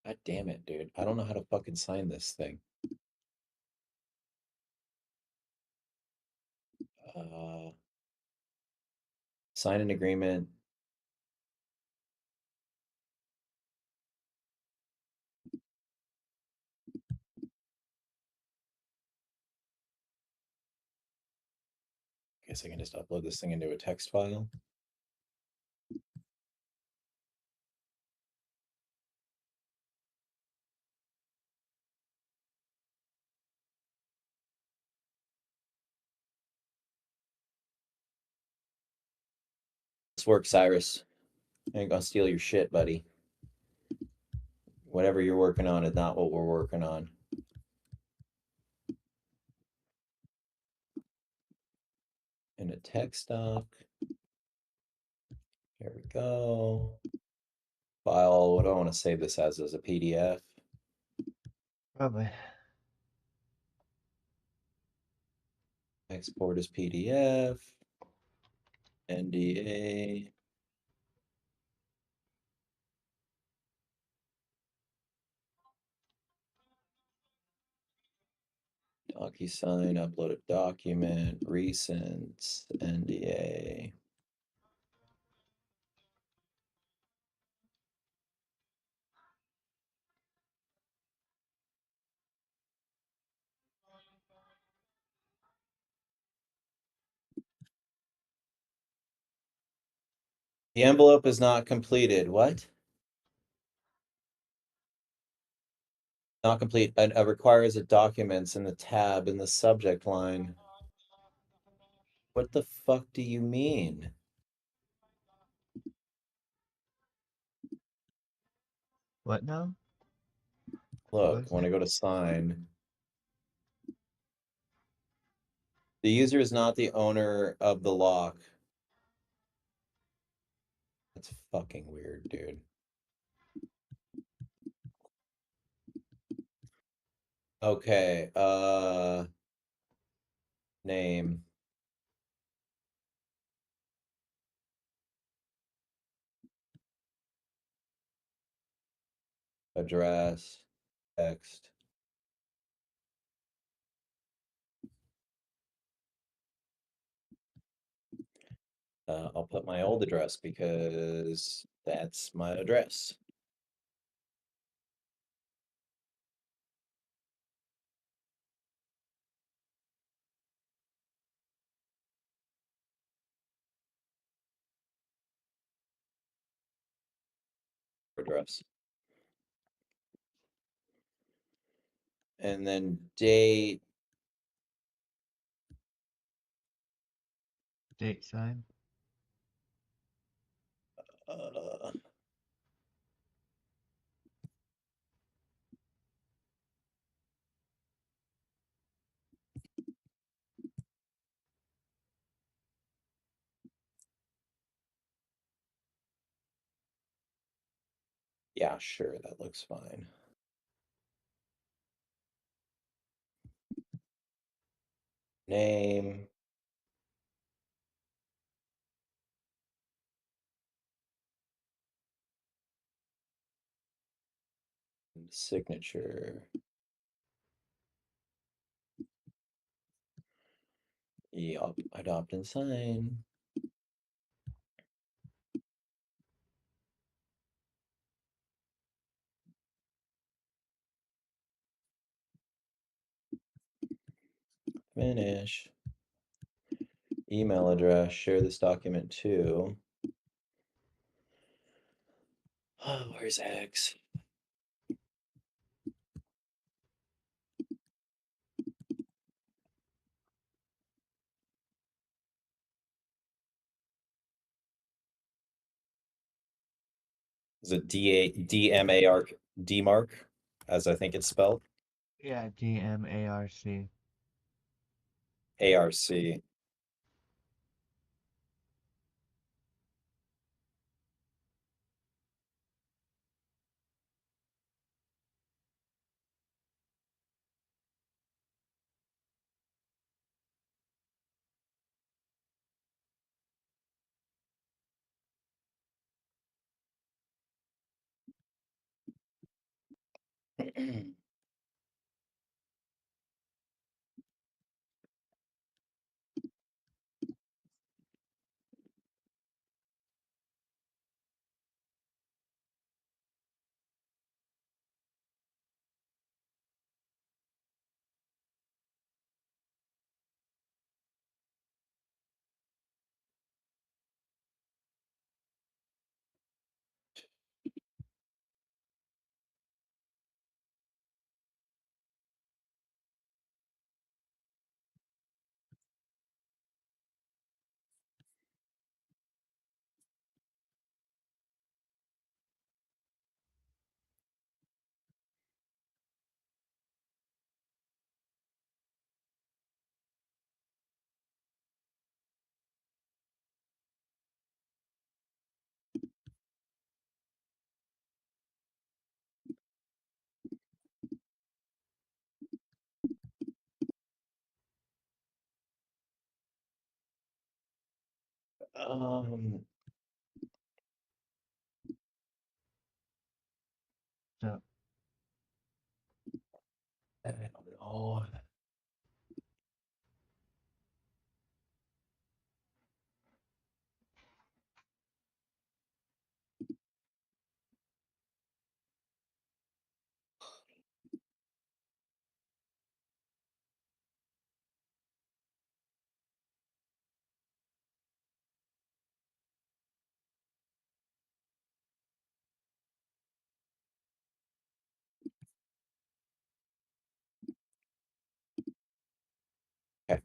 God damn it, dude. I don't know how to fucking sign this thing. Uh, Sign an agreement. Guess I can just upload this thing into a text file. This works, Cyrus. I ain't gonna steal your shit, buddy. Whatever you're working on is not what we're working on. In a text doc. Here we go. File, what do I want to save this as a PDF? Probably. Export as PDF. NDA. DocuSign, upload a document, recent, NDA. The envelope is not completed. What? Not complete. Requires a documents in the tab in the subject line. What the fuck do you mean? What now? What Look, is when I it? go to sign, the user is not the owner of the lock. That's fucking weird, dude. Okay, name, address, text. I'll put my old address because that's my address. Address. And then date. Date sign? Uh, yeah, sure, that looks fine. Name, signature. Yup, adopt and sign. Finish. Email address, share this document to. Oh, where's X? Is it DMAR DMARC, as I think it's spelled? Yeah, DMARC. ARC. Um, So, I don't know. Okay.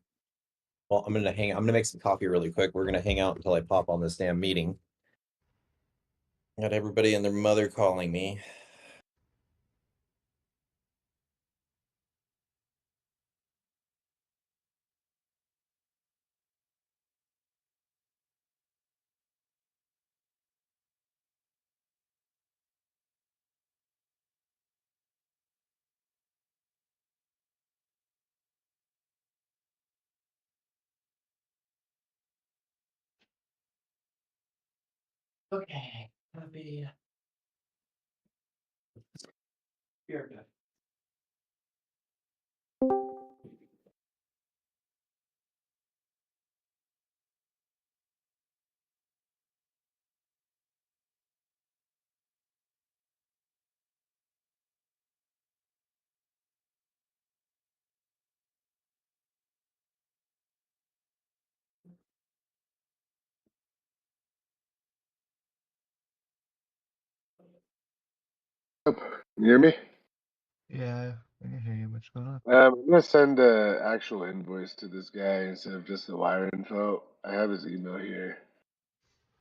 Well, I'm gonna make some coffee really quick. We're gonna hang out until I pop on this damn meeting. Got everybody and their mother calling me. Okay, copy. Here, good. Up. You hear me? yeah, I can hear you. What's going on? I'm gonna send a actual invoice to this guy instead of just the wire info. I have his email here.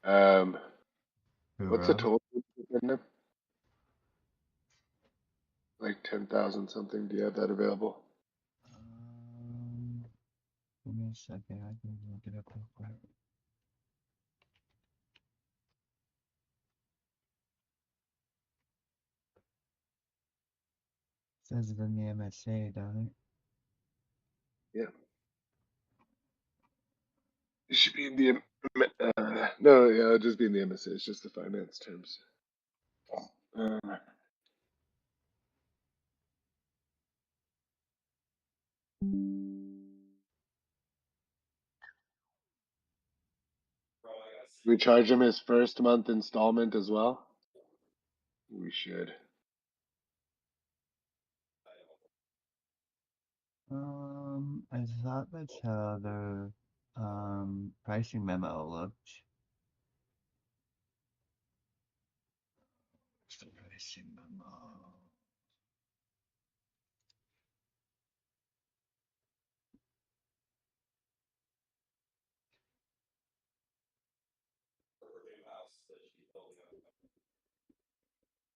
Um, what's the Hurrah. total to send him? Like 10,000 something. Do you have that available? Give me a second. I can look it up real quick. Says it in the MSA, don't it? Yeah. It should be in the no, yeah, it'll just be in the MSA. It's just the finance terms. Uh, we charge him his first month installment as well. We should. I thought that's how the pricing memo looked. What's the pricing memo?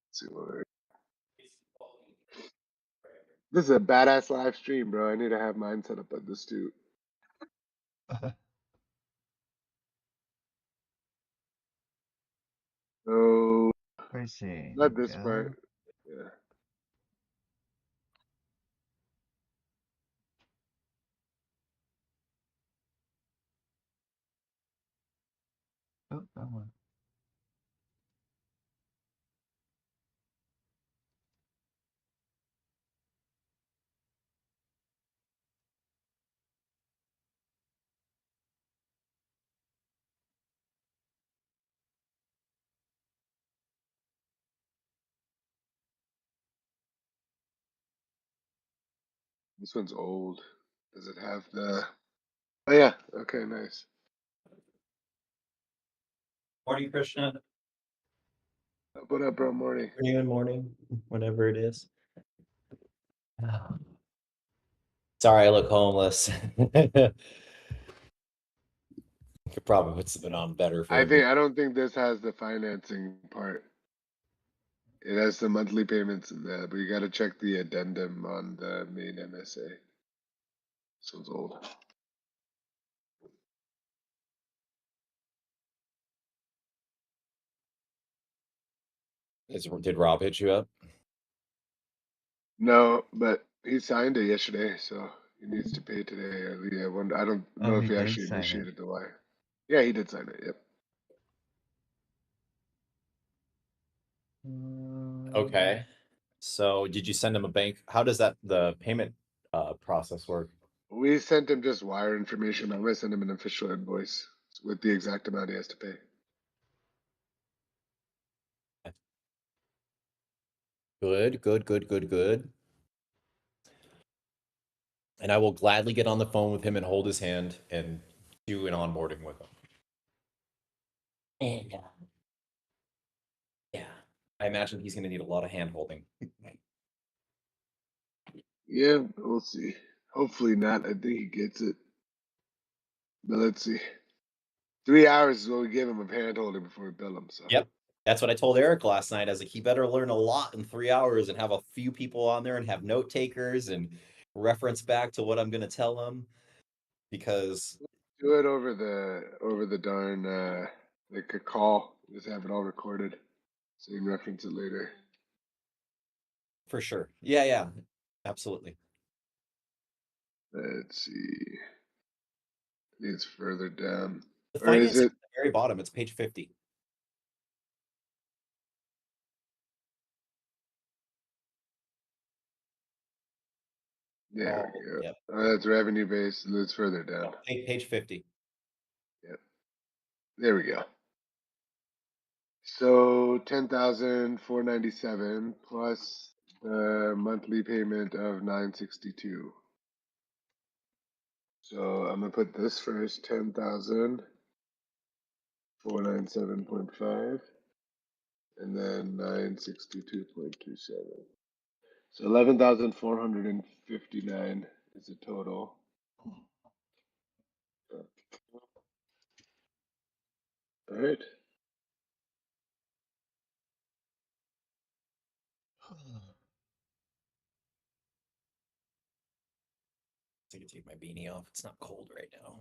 Let's see what this is a badass live stream, bro. I need to have mine set up at this too. No, Pricing, not this yeah. part. Yeah. Oh, that one. This one's old. Does it have the? Oh yeah. Okay, nice. Morning, Krishna. What up, bro? Morning. Morning, whatever it is. Sorry, I look homeless. Could probably put something on better for every. I don't think this has the financing part. It has the monthly payments in there, but you got to check the addendum on the main MSA. This one's old. Did Rob hit you up? No, but he signed it yesterday, so he needs to pay today. I don't Oh, know if he he did actually sign it. initiated the wire. Yeah, he did sign it. Yep. Okay. So did you send him a bank? How does the payment process work? We sent him just wire information. I'm gonna send him an official invoice with the exact amount he has to pay. Good, good, good, good, good. And I will gladly get on the phone with him and hold his hand and do an onboarding with him. And yeah, I imagine he's going to need a lot of hand holding. Yeah, we'll see. Hopefully not. I think he gets it. But let's see. 3 hours is what we give him of hand holding before we bill him. So Yep. That's what I told Eric last night. I was like, he better learn a lot in 3 hours and have a few people on there and have note takers and reference back to what I'm going to tell him because do it over the darn like a call. Just have it all recorded so you can reference it later. for sure. Yeah, yeah, absolutely. Let's see. I think it's further down. The Or is financing it? at the very bottom, it's page 50. There Oh, we go. yep. Oh, that's revenue based. It's further down. Page 50. Yep. There we go. So 10,497 plus the monthly payment of 962. So I'm gonna put this first, 10,497.5, and then 962.27. So 11,459 is the total. All right. I can take my beanie off. It's not cold right now.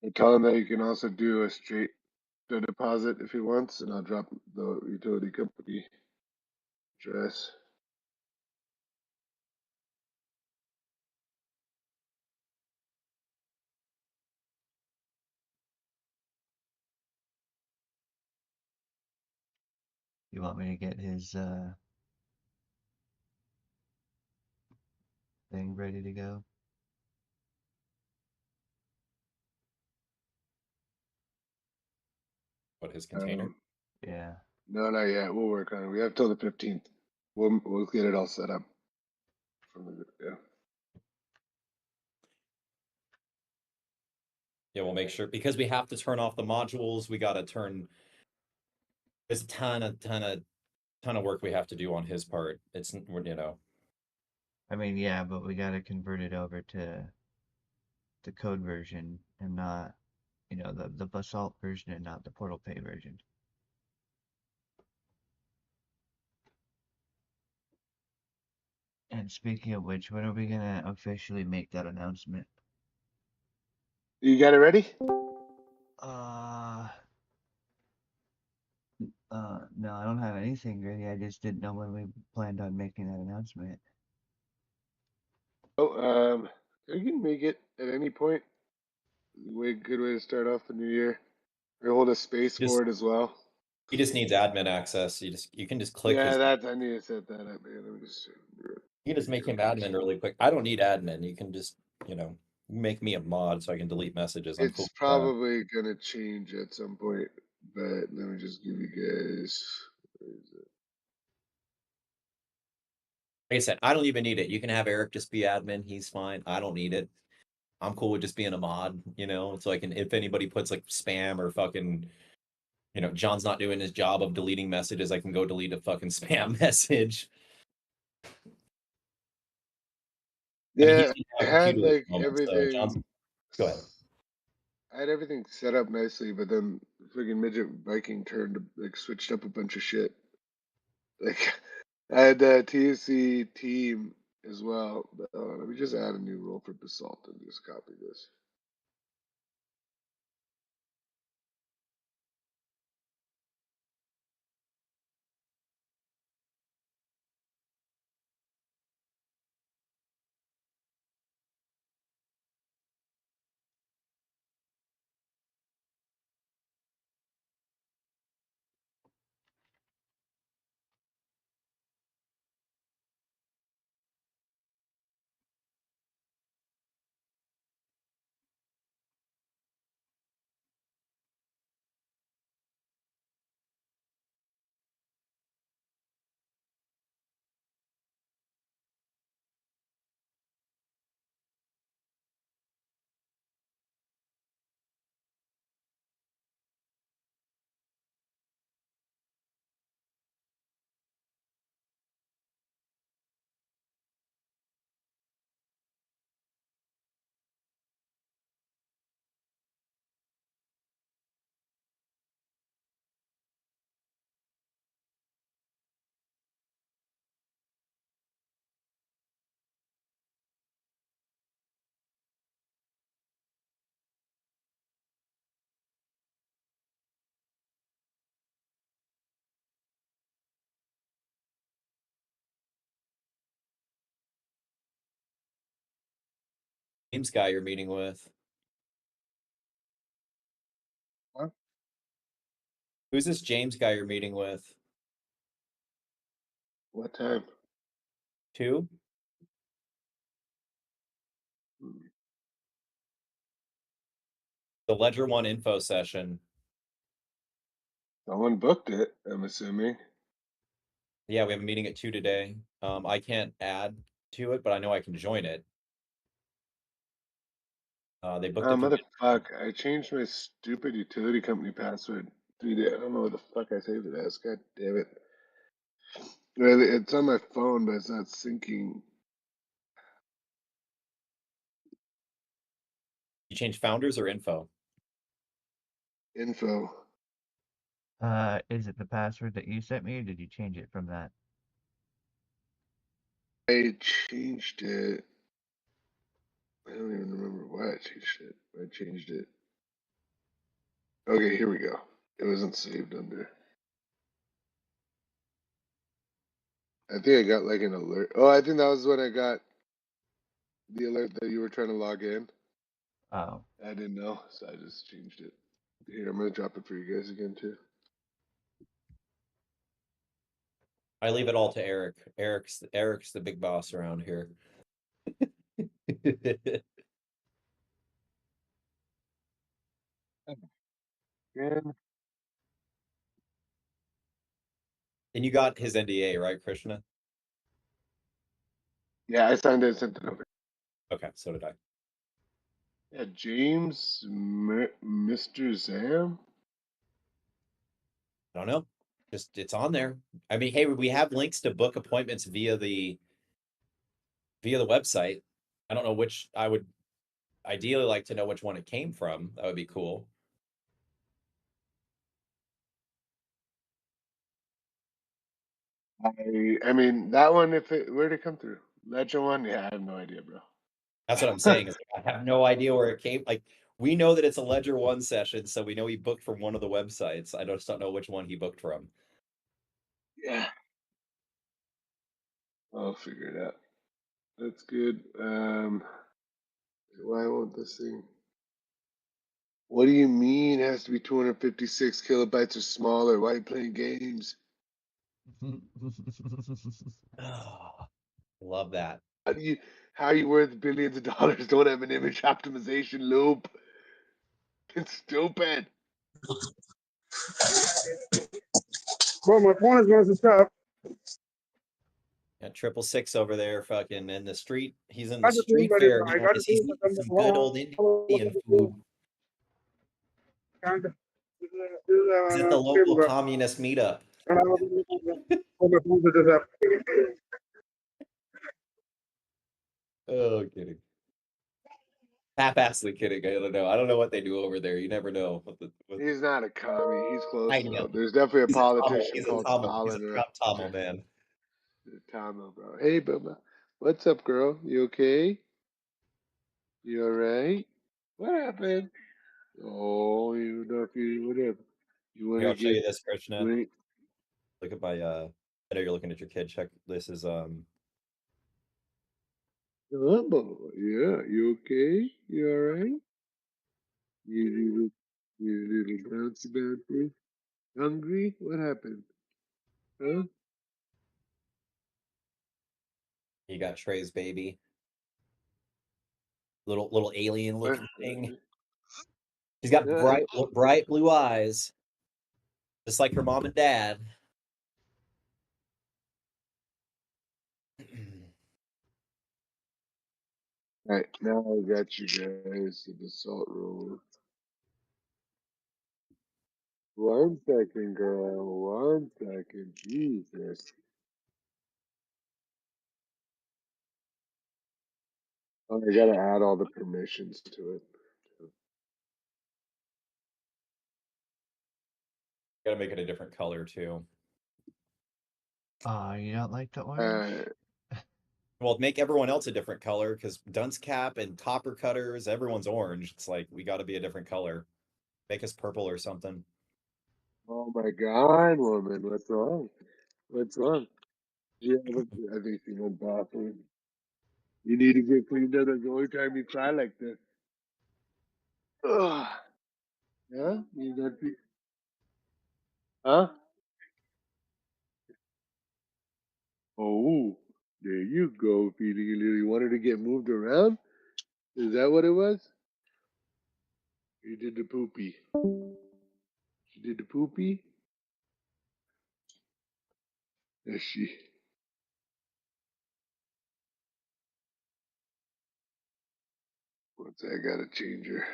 I tell him that you can also do a straight deposit if he wants, and I'll drop the utility company address. You want me to get his thing ready to go? What, his container? Yeah. No, not yet. We'll work on it. We have till the 15th. We'll get it all set up. From the, yeah. Yeah, we'll make sure because we have to turn off the modules. We got to turn. There's a ton of work we have to do on his part. It's I mean, yeah, but we gotta convert it over to the code version and not, the Basalt version and not the Portal Pay version. And speaking of which, when are we gonna officially make that announcement? You got it ready? Uh, no, I don't have anything ready. I just didn't know when we planned on making that announcement. Oh, you can make it at any point. Good way to start off the new year. We hold a space just for it as well. He just needs admin access. You can just click Yeah, his I need to set that up, man. Let me just you can just make him admin really quick. I don't need admin. You can just, you know, make me a mod so I can delete messages. I'm cool It's with that. probably gonna change at some point, but let me just give you guys. Where is it? Like I said, I don't even need it. You can have Eric just be admin. He's fine. I don't need it. I'm cool with just being a mod, you know, so I can, if anybody puts like spam or fucking, you know, John's not doing his job of deleting messages, I can go delete a fucking spam message. I mean, he's Yeah, I on a had computer at like the moment, so John's, everything. go ahead. I had everything set up nicely, but then freaking midget Viking turned like switched up a bunch of shit. Like I had TSC team as well. But, let me just add a new role for Basalt and just copy this. James guy you're meeting with. Huh? Who's this James guy you're meeting with? What time? Two? Hmm. The Ledger One info session. Someone booked it, I'm assuming. Yeah, we have a meeting at 2 today. I can't add to it, but I know I can join it. They booked it for me. Motherfuck, I changed my stupid utility company password 3 days. I don't know what the fuck I saved it as. God damn it. Well, it's on my phone, but it's not syncing You change founders or info? info. Is it the password that you sent me, or did you change it from that? I changed it. I don't even remember why I changed it. I changed it. Okay, here we go. It wasn't saved under. I think I got like an alert. Oh, I think that was when I got the alert that you were trying to log in. Oh, I didn't know, so I just changed it. Here, I'm gonna drop it for you guys again too. I leave it all to Eric. Eric's the big boss around here. And Again. you got his NDA, right, Krishna? Yeah, I signed it and sent it over. Okay, so did I. Yeah, James, Mr. Zam. I don't know. Just it's on there. I mean, hey, we have links to book appointments via the website. I don't know which I would ideally like to know which one it came from. That would be cool. I mean that one. If it where'd it come through? Ledger one. Yeah, I have no idea, bro. That's what I'm saying. Is like, I have no idea where it came. Like we know that it's a Ledger One session, so we know he booked from one of the websites. I just don't know which one he booked from. Yeah, I'll figure it out. That's good. Why won't this thing? What do you mean it has to be 256 kilobytes or smaller? Why are you playing games? Love that. How are you worth billions of dollars? Don't have an image optimization loop. It's stupid. Well, my point is, was stop. Got 666 over there, fucking in the street. He's in I the just mean street that fair, I got to guys. do He's eating something. some good old Indian food. Kind of. He's at the local communist meetup. Oh, kidding. Half-assedly kidding. I don't know. I don't know what they do over there. You never know. He's not a commie. He's close I though. know. There's definitely a He's a Tomo. politician He's a called Tomo. He's a Stalin Trump Tomo, man. Tomo, bro. Hey, Bubba. What's up, girl? You okay? You alright? What happened? Oh, you not feeling whatever. You want Here, to I'll show you get this, Krishna. wait. Look at my I know you're looking at your kid. Check this is Bubba. Yeah, you okay? You alright? You little bouncy bouncy. Hungry? What happened? Huh? you got Trey's baby. Little alien What? looking thing. She's got bright blue eyes. Just like her mom and dad. Alright, now I got you guys the basalt roll. 1 second, girl. 1 second. Jesus. Oh, I gotta add all the permissions to it. Gotta make it a different color too. You don't like the orange? Well, make everyone else a different color because dunce cap and copper cutters, everyone's orange. It's like we got to be a different color. Make us purple or something. Oh my God, woman, what's wrong? What's wrong? Yeah, I think she went bathroom. You need to get cleaned up. That's the only time you cry like this. Ugh. Yeah? You not be, huh? Oh, there you go, feeling a little. You wanted to get moved around? Is that what it was? You did the poopy. She did the poopy? Yes, she. What's that? I gotta change her.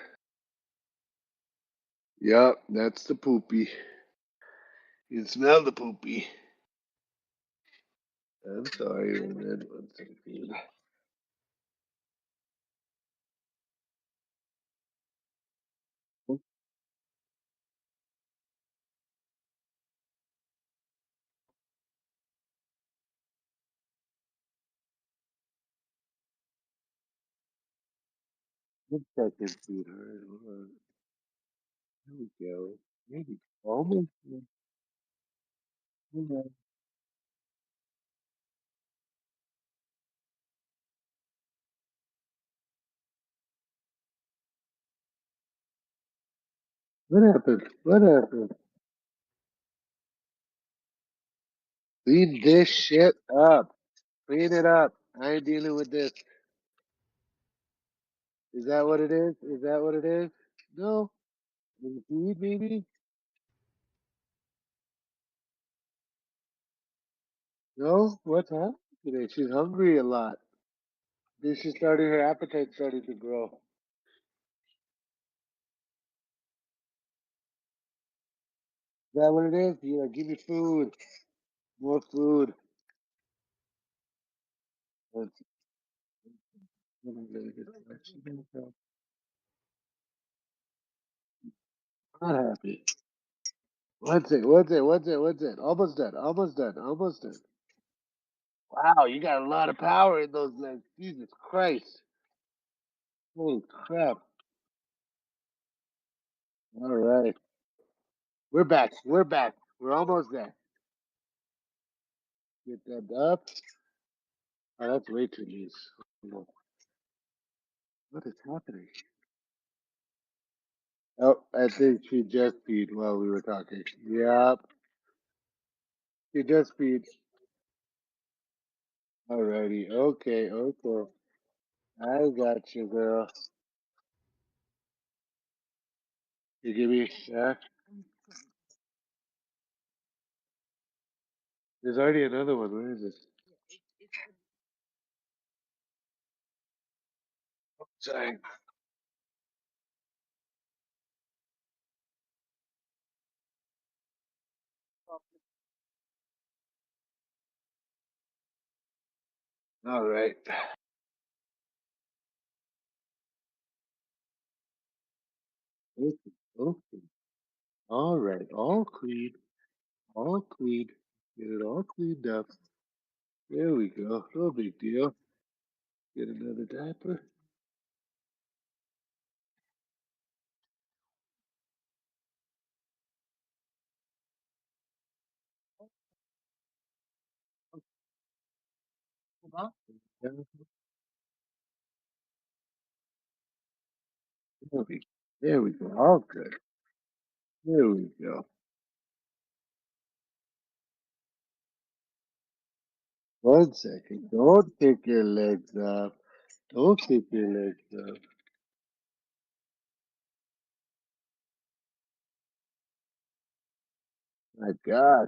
Yup, that's the poopy. You can smell the poopy. I'm sorry, man. 1 second. One second, sweetheart. Hold on. There we go. Maybe almost. Hold on. What happened? What happened? Clean this shit up. Clean it up. I ain't dealing with this. Is that what it is? Is that what it is? No. Is it food, maybe? No. What's happening today? She's hungry a lot. Then she started, her appetite started to grow. Is that what it is? Yeah, give me food. More food. Let's- Not happy. What's it? Almost done. Almost done. Almost done. Wow, you got a lot of power in those legs. Jesus Christ. Holy crap. All right. We're back. We're back. We're almost there. Get that up. Oh, that's way too loose. What is happening? Oh, I think she just peed while we were talking. Yep. She just peed. Alrighty. Okay. Okay. I got you, girl. You give me. There's already another one. Where is it? Sorry. All right. Okay. Okay. All right. All clean. All clean. Get it all cleaned up. There we go. No big deal. Get another diaper. There there we go. All good. There we go. One second. Don't kick your legs up. Don't kick your legs up. My God.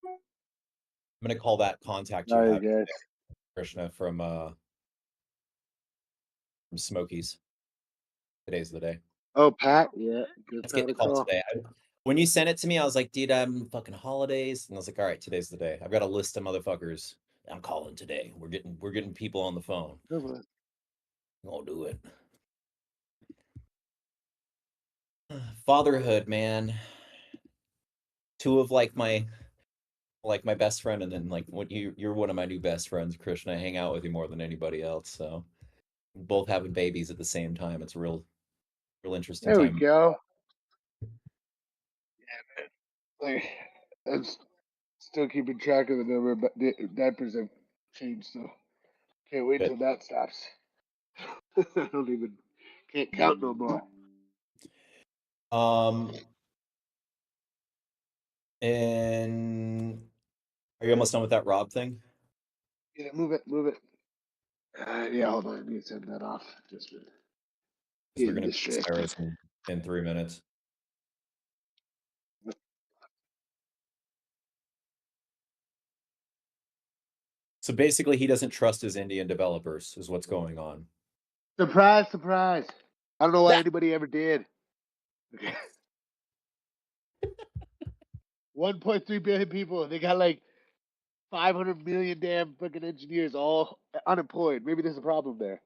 I'm gonna call that contact you Sorry, have, guys. Krishna, from Smokies. Today's the day. Oh, Pat. Yeah. Just Let's get had the a call call. today. When you sent it to me, I was like, dude, I'm fucking holidays. And I was like, all right, today's the day. I've got a list of motherfuckers I'm calling today. We're getting people on the phone. Come on. I'll do it. Fatherhood, man. Two of like my best friend, and then like what you're one of my new best friends, Krishna. I hang out with you more than anybody else. So both having babies at the same time. It's a real interesting There we time. go. Like, I'm still keeping track of the number of diapers I've changed, so can't wait But till that stops. I don't even can't count no more. um and are you almost done with that Rob thing? Yeah, move it, move it. Yeah, hold on. I need to send that off. Just Because they're getting gonna be in distracted. Sarah's in 3 minutes. So basically, he doesn't trust his Indian developers, is what's going on. Surprise, surprise. I don't know why That anybody ever did. Okay. 1.3 billion people. They got like 500 million damn fucking engineers all unemployed. Maybe there's a problem there.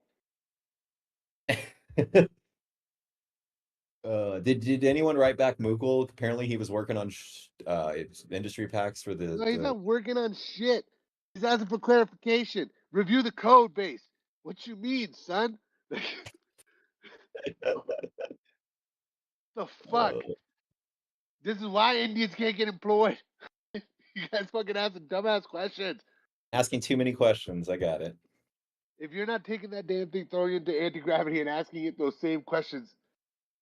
did anyone write back Mukul? Apparently, he was working on industry packs for No, he's the. not working on shit. He's asking for clarification. Review the code base. What you mean, son? The fuck? uh, This is why Indians can't get employed. You guys fucking asking dumbass questions. asking too many questions. I got it. If you're not taking that damn thing, throwing it into anti-gravity and asking it those same questions,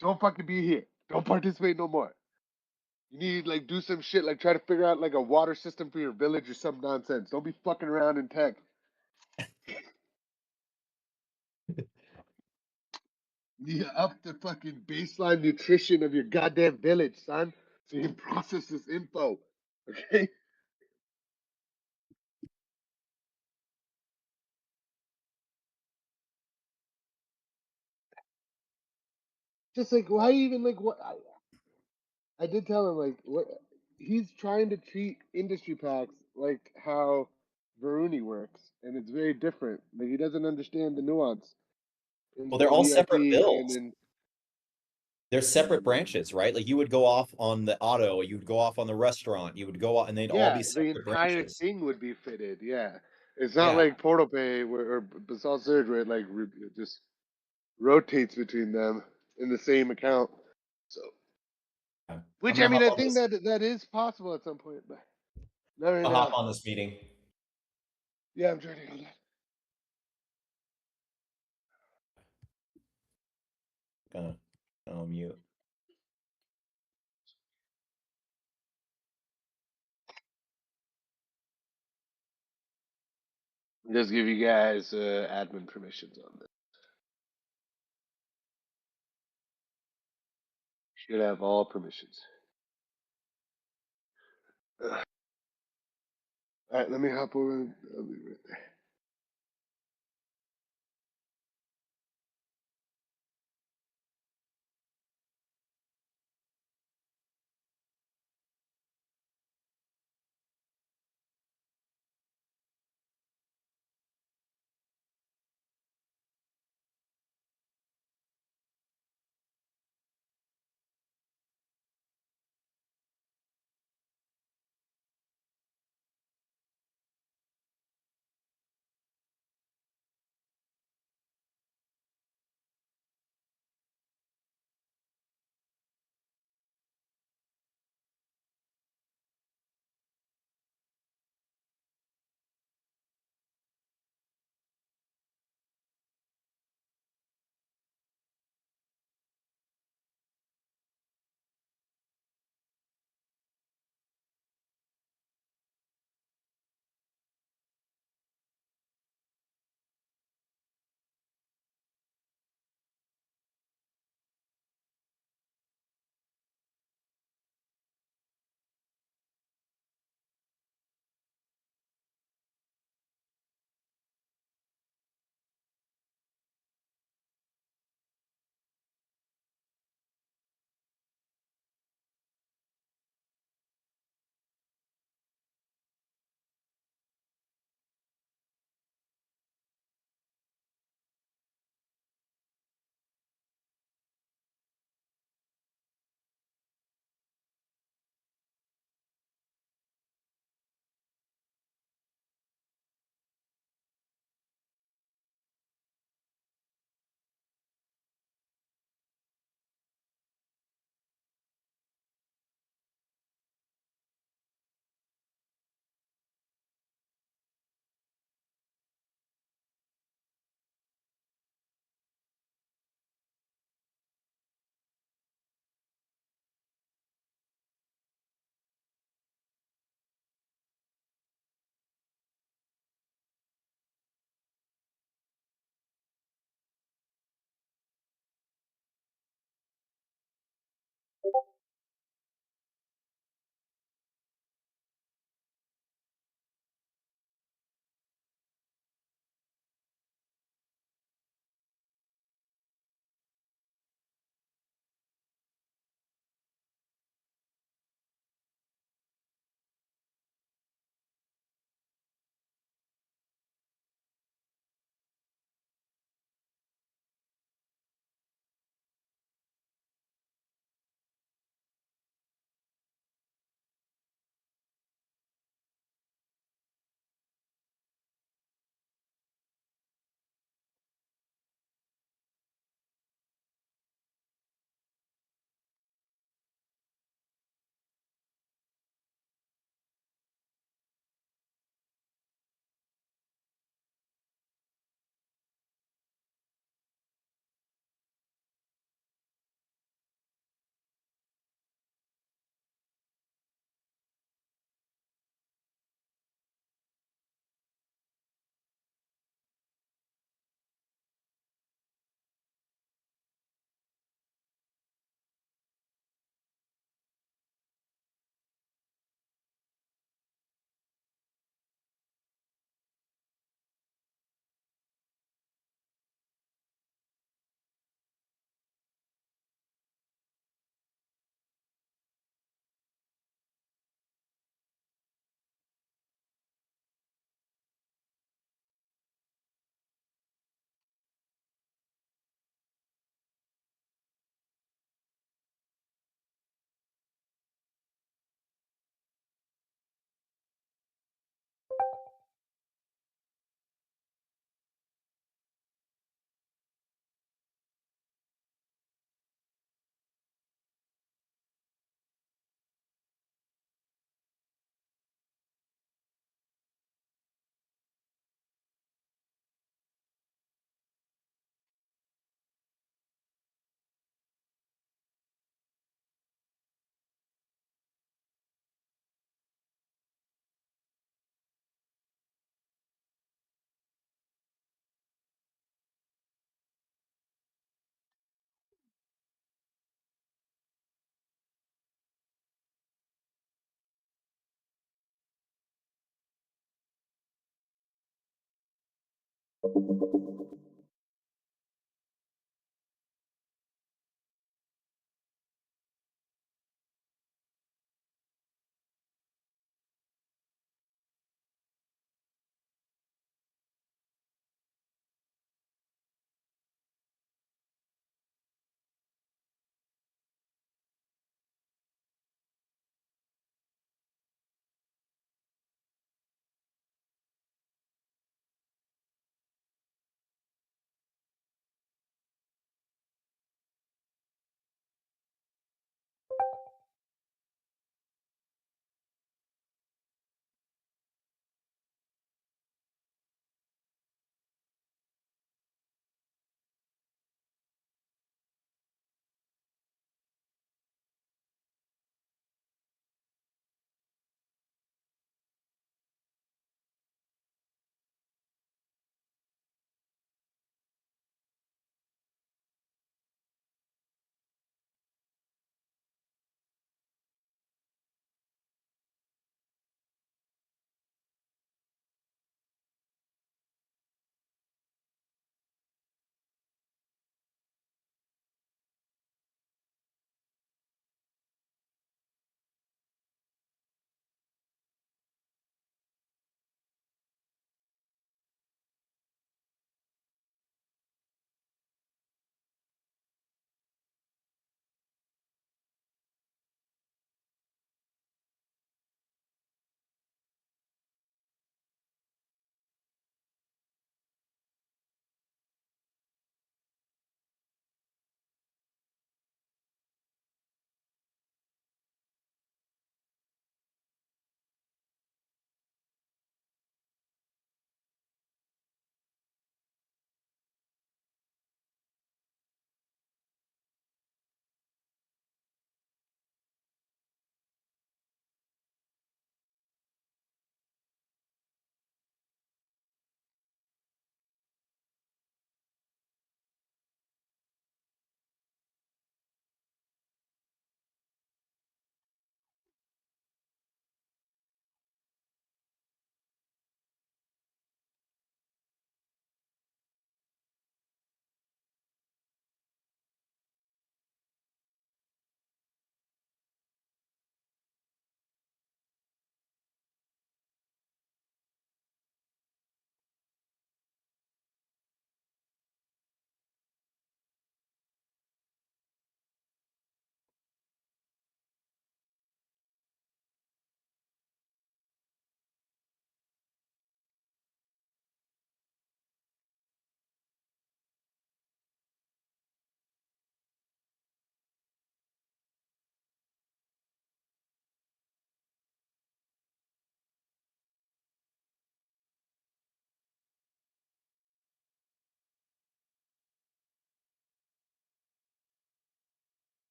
don't fucking be here. Don't participate no more. You need like do some shit like try to figure out like a water system for your village or some nonsense. Don't be fucking around in tech. You need to up the fucking baseline nutrition of your goddamn village, son, so you can process this info. Okay? Just like why even like what I did tell him like what he's trying to treat industry packs like how Varuni works, and it's very different. Like he doesn't understand the nuance in Well, they're the all separate VIP and bills. in They're separate branches, right? Like you would go off on the auto, you would go off on the restaurant, you would go out, and they'd all be yeah, the separate entire branches. thing would be fitted. Yeah, it's not Yeah. like Portal Pay or Basalt Surge where it like it just rotates between them in the same account. So, I'm which I gonna mean, hop I on think this. that is possible at some point, but not right I'll hop now. on this meeting. Yeah, I'm trying to hold that. Gonna mute. Just give you guys admin permissions on this. Should have all permissions. All right, let me hop over. I'll be right there.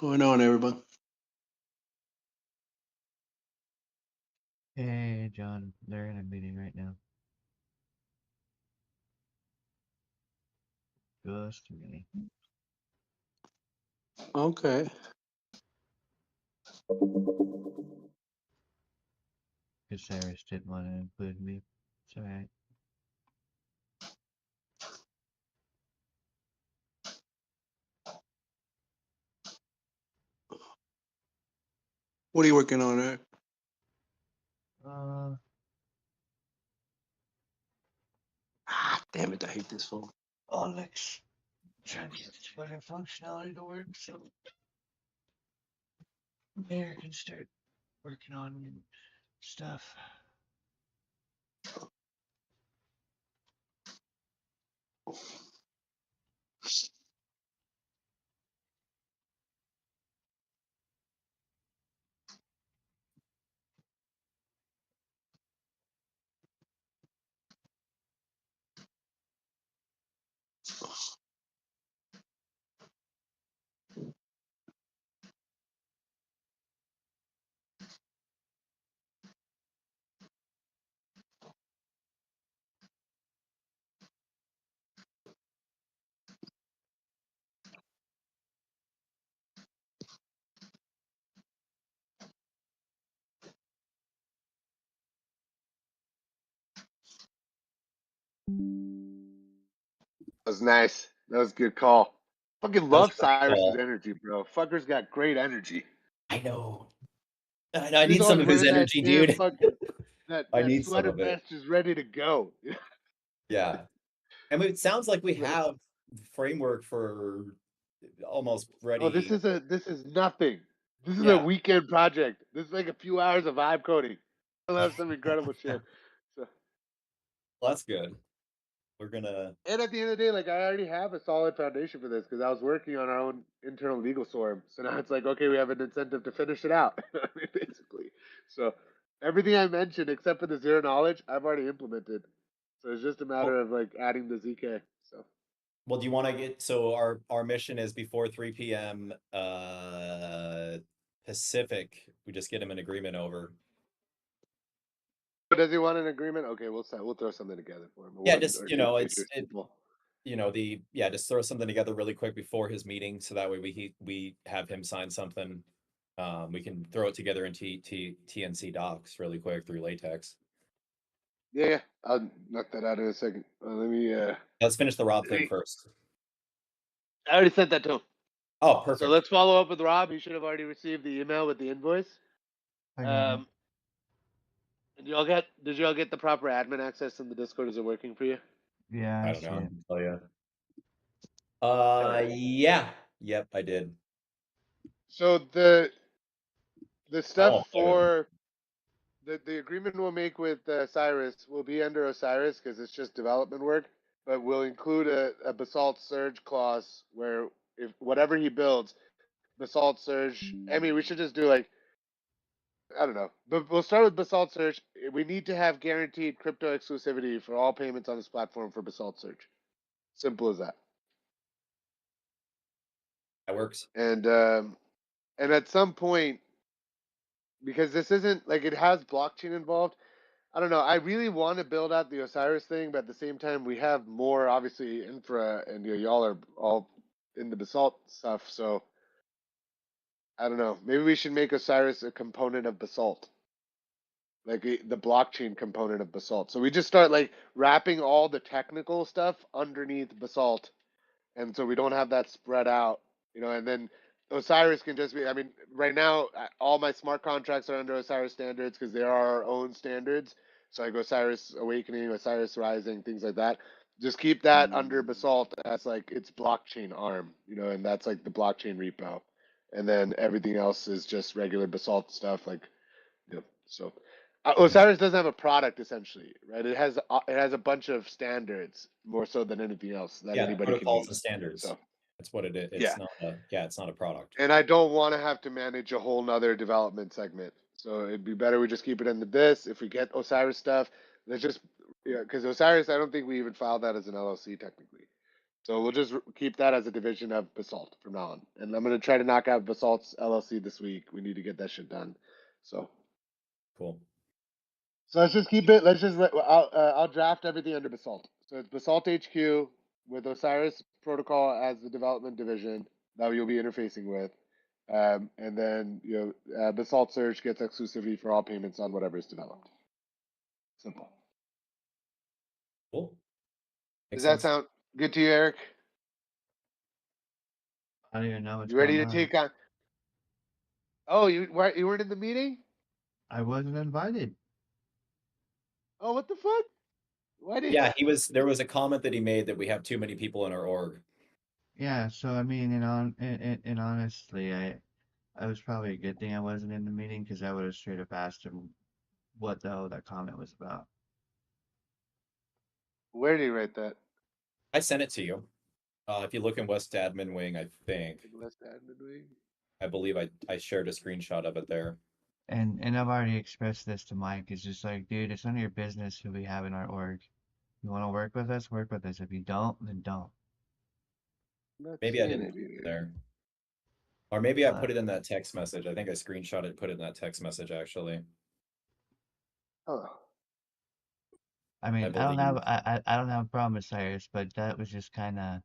going on, everybody? Hey, John, they're in a meeting right now. Just a minute. Okay. Because Cyrus didn't want to include me. It's alright. What are you working on, Eric? Damn it, I hate this phone. Alex, trying to get this fucking functionality to work so Mayor can start working on stuff. That was nice. That was a good call. Fucking That was love a great Cyrus's call. energy, bro. Fucker's got great energy. I know. I He's need some always of his wearing that energy, damn dude. fucking I that need some sweater of it. vest is ready to go. Yeah. I mean, it sounds like we Like, have framework for almost oh, this ready. is nothing. This is a Yeah, weekend project. This is like a few hours of vibe coding. I'll have some incredible shit. So, well, that's good. We're gonna. and at the end of the day, like I already have a solid foundation for this because I was working on our own internal legal SORM. So now it's like, okay, we have an incentive to finish it out. I mean, basically. So everything I mentioned, except for the zero knowledge, I've already implemented. So it's just a matter Well, of like adding the ZK. So well, do you want to get? So our mission is before 3 p.m. Pacific. We just get him an agreement over. does he want an agreement? Okay, we'll throw something together for him. Yeah, One just or two it's pages. Simple. just throw something together really quick before his meeting, so that way we have him sign something. We can throw it together in TNC docs really quick through latex. Yeah, I'll knock that out in a second. Let me. Let's finish the Rob thing first. I already sent that to him. Oh, So perfect. let's follow up with Rob. He should have already received the email with the invoice. I got it. Did y'all get the proper admin access in the Discord? Is it working for you? Yeah, I I don't see know. I it. can tell you. Okay. Yeah. Yep, I did. So the stuff Oh, there we go. for the agreement we'll make with Cyrus will be under Osiris because it's just development work, but we'll include a Basalt Surge clause where if whatever he builds, Basalt Surge. I mean, we should just do like I don't know, but we'll start with Basalt Surge. We need to have guaranteed crypto exclusivity for all payments on this platform for Basalt Surge. Simple as that. That works. And at some point, because this isn't like it has blockchain involved. I don't know. I really want to build out the Osiris thing, but at the same time, we have more obviously infra, and y'all are all in the Basalt stuff. So I don't know. Maybe we should make Osiris a component of Basalt, like the blockchain component of Basalt. So we just start like wrapping all the technical stuff underneath Basalt, and so we don't have that spread out, and then Osiris can just be. I mean, right now all my smart contracts are under Osiris standards because they are our own standards. So like Osiris Awakening, Osiris Rising, things like that. Just keep that under Basalt as like its blockchain arm, and that's like the blockchain repo, and then everything else is just regular Basalt stuff, like so. Osiris doesn't have a product essentially, right? It has a bunch of standards more so than anything else that Yeah, anybody can protocols and use. standards. So That's what it is. yeah, It's not a product. and I don't want to have to manage a whole nother development segment. So it'd be better we just keep it into this. If we get Osiris stuff, let's just because Osiris, I don't think we even filed that as an LLC technically. So we'll just keep that as a division of Basalt from now on. And I'm gonna try to knock out Basalt's LLC this week. We need to get that shit done. So Cool. let's just keep it. I'll draft everything under Basalt. So it's Basalt HQ with Osiris Protocol as the development division that you'll be interfacing with. And then Basalt Search gets exclusivity for all payments on whatever is developed. Simple. Cool. Does Makes that sense. sound good to you, Eric? I don't even know what's You ready going to on. take on? Oh, you weren't in the meeting? I wasn't invited. Oh, what the fuck? Why did? Yeah, he was. There was a comment that he made that we have too many people in our org. Yeah, so I mean, and honestly, I was probably a good thing I wasn't in the meeting because I would have straight up asked him what the hell that comment was about. Where did he write that? I sent it to you. If you look in West Admin Wing, I think. West Admin Wing? I believe I shared a screenshot of it there. And I've already expressed this to Mike. It's just like, dude, it's none of your business who we have in our org. You want to work with us, work with us. If you don't, then don't. I'm not Maybe I seeing didn't it put it here. there. Or maybe I put But it in that text message. I think I screenshot it, put it in that text message actually. Oh, I mean, I don't believe. have I don't have a problem with Cyrus, but that was just kind of,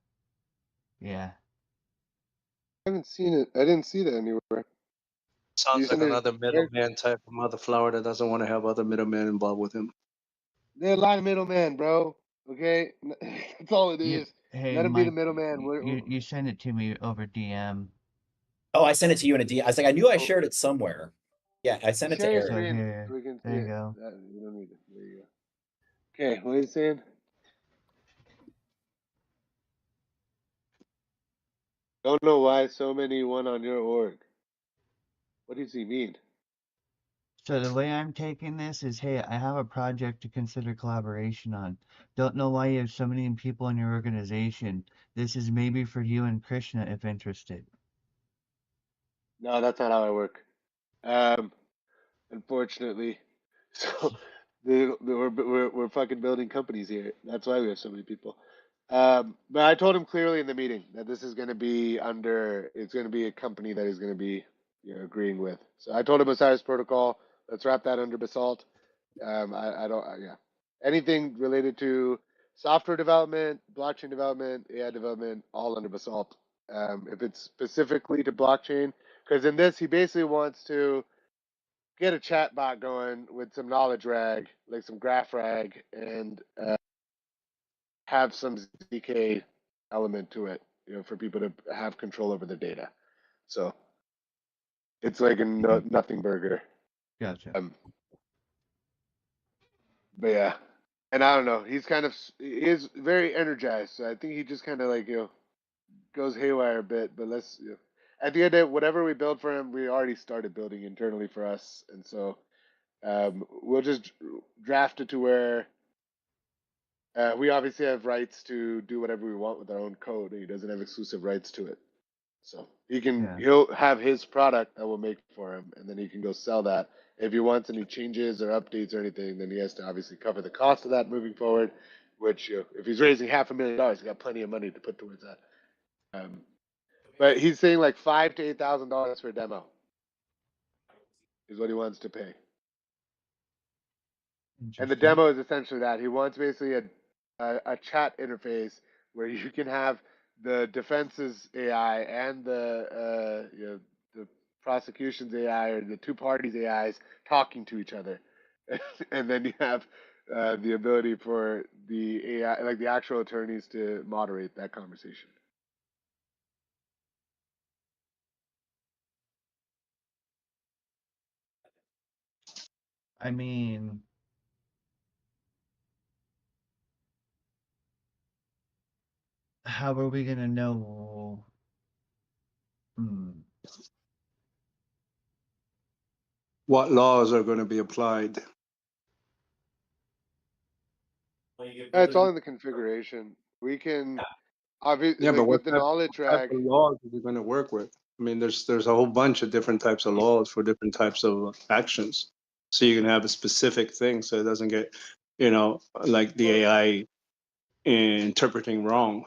yeah. I haven't seen it. I didn't see that anywhere. You Sounds like sent it. another middleman type of mother flower that doesn't want to have other middlemen involved with him. There are a lot of middlemen, bro. Okay, that's all it You, is. hey, Let him be the Mike, middleman. you send it to me over DM. Oh, I sent it to you in a D. I was like, I knew I Oh, shared it somewhere. Yeah, I sent it to share your Eric. So screen here, so we can see there you it. go. You don't need it. There you go. Okay, what are you saying? Don't know why so many won on your org. What does he mean? So the way I'm taking this is, hey, I have a project to consider collaboration on. Don't know why you have so many people in your organization. This is maybe for you and Krishna if interested. No, that's not how I work. Um, unfortunately. So we're fucking building companies here. That's why we have so many people. But I told him clearly in the meeting that this is going to be it's going to be a company that he's going to be agreeing with. So I told him Osiris Protocol. Let's wrap that under Basalt. I don't, yeah. Anything related to software development, blockchain development, AI development, all under Basalt. If it's specifically to blockchain, because in this, he basically wants to get a chat bot going with some knowledge rag, like some graph rag, and have some ZK element to it, for people to have control over the data. So it's like a nothing burger. Gotcha. But yeah, and I don't know. He is very energized. So I think he just kind of like goes haywire a bit. But at the end of it, whatever we build for him, we already started building internally for us, and so we'll just draft it to where we obviously have rights to do whatever we want with our own code. He doesn't have exclusive rights to it. So Yeah. he'll have his product that we'll make for him, and then he can go sell that. If he wants any changes or updates or anything, then he has to obviously cover the cost of that moving forward. Which, if he's raising $500,000, he's got plenty of money to put towards that. But he's saying like $5,000 to $8,000 for a demo is what he wants to pay. And the Interesting. demo is essentially that he wants basically a chat interface where you can have the defense's AI and the prosecution's AI or the two parties' AIs talking to each other, and then you have the ability for the AI, like the actual attorneys, to moderate that conversation. I mean, how are we gonna know? Hmm. What laws are going to be applied? It's all in the configuration. We can obviously, Yeah, but like with the knowledge what type rag. of laws are we going to work with? I mean, there's a whole bunch of different types of laws for different types of actions. So you can have a specific thing, so it doesn't get, like the AI interpreting wrong.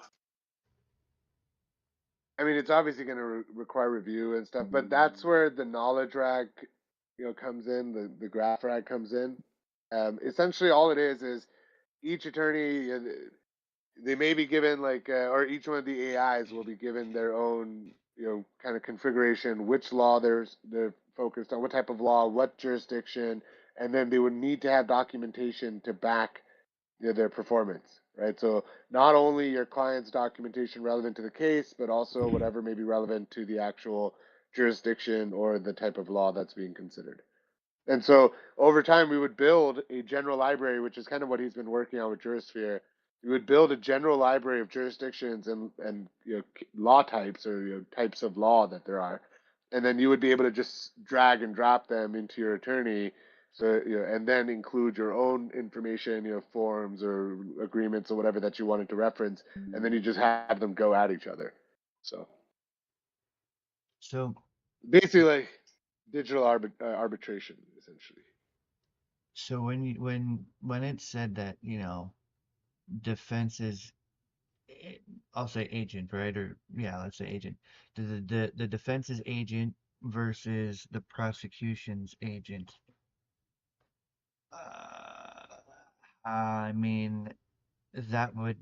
I mean, it's obviously going to require review and stuff, but that's where the knowledge rack, comes in. The graph rack comes in. Essentially, all it is each attorney, they may be given like, or each one of the AIs will be given their own, kind of configuration, which law they're focused on, what type of law, what jurisdiction, and then they would need to have documentation to back their performance, right? So not only your client's documentation relevant to the case, but also whatever may be relevant to the actual jurisdiction or the type of law that's being considered. And so over time, we would build a general library, which is kind of what he's been working on with Jurisphere. We would build a general library of jurisdictions and law types or types of law that there are, and then you would be able to just drag and drop them into your attorney. So and then include your own information, forms or agreements or whatever that you wanted to reference, and then you just have them go at each other. So So basically, like digital arbitration, essentially. so when it said that, defense is, I'll say agent, right? Or yeah, let's say agent. The defense's agent versus the prosecution's agent. I mean, that would,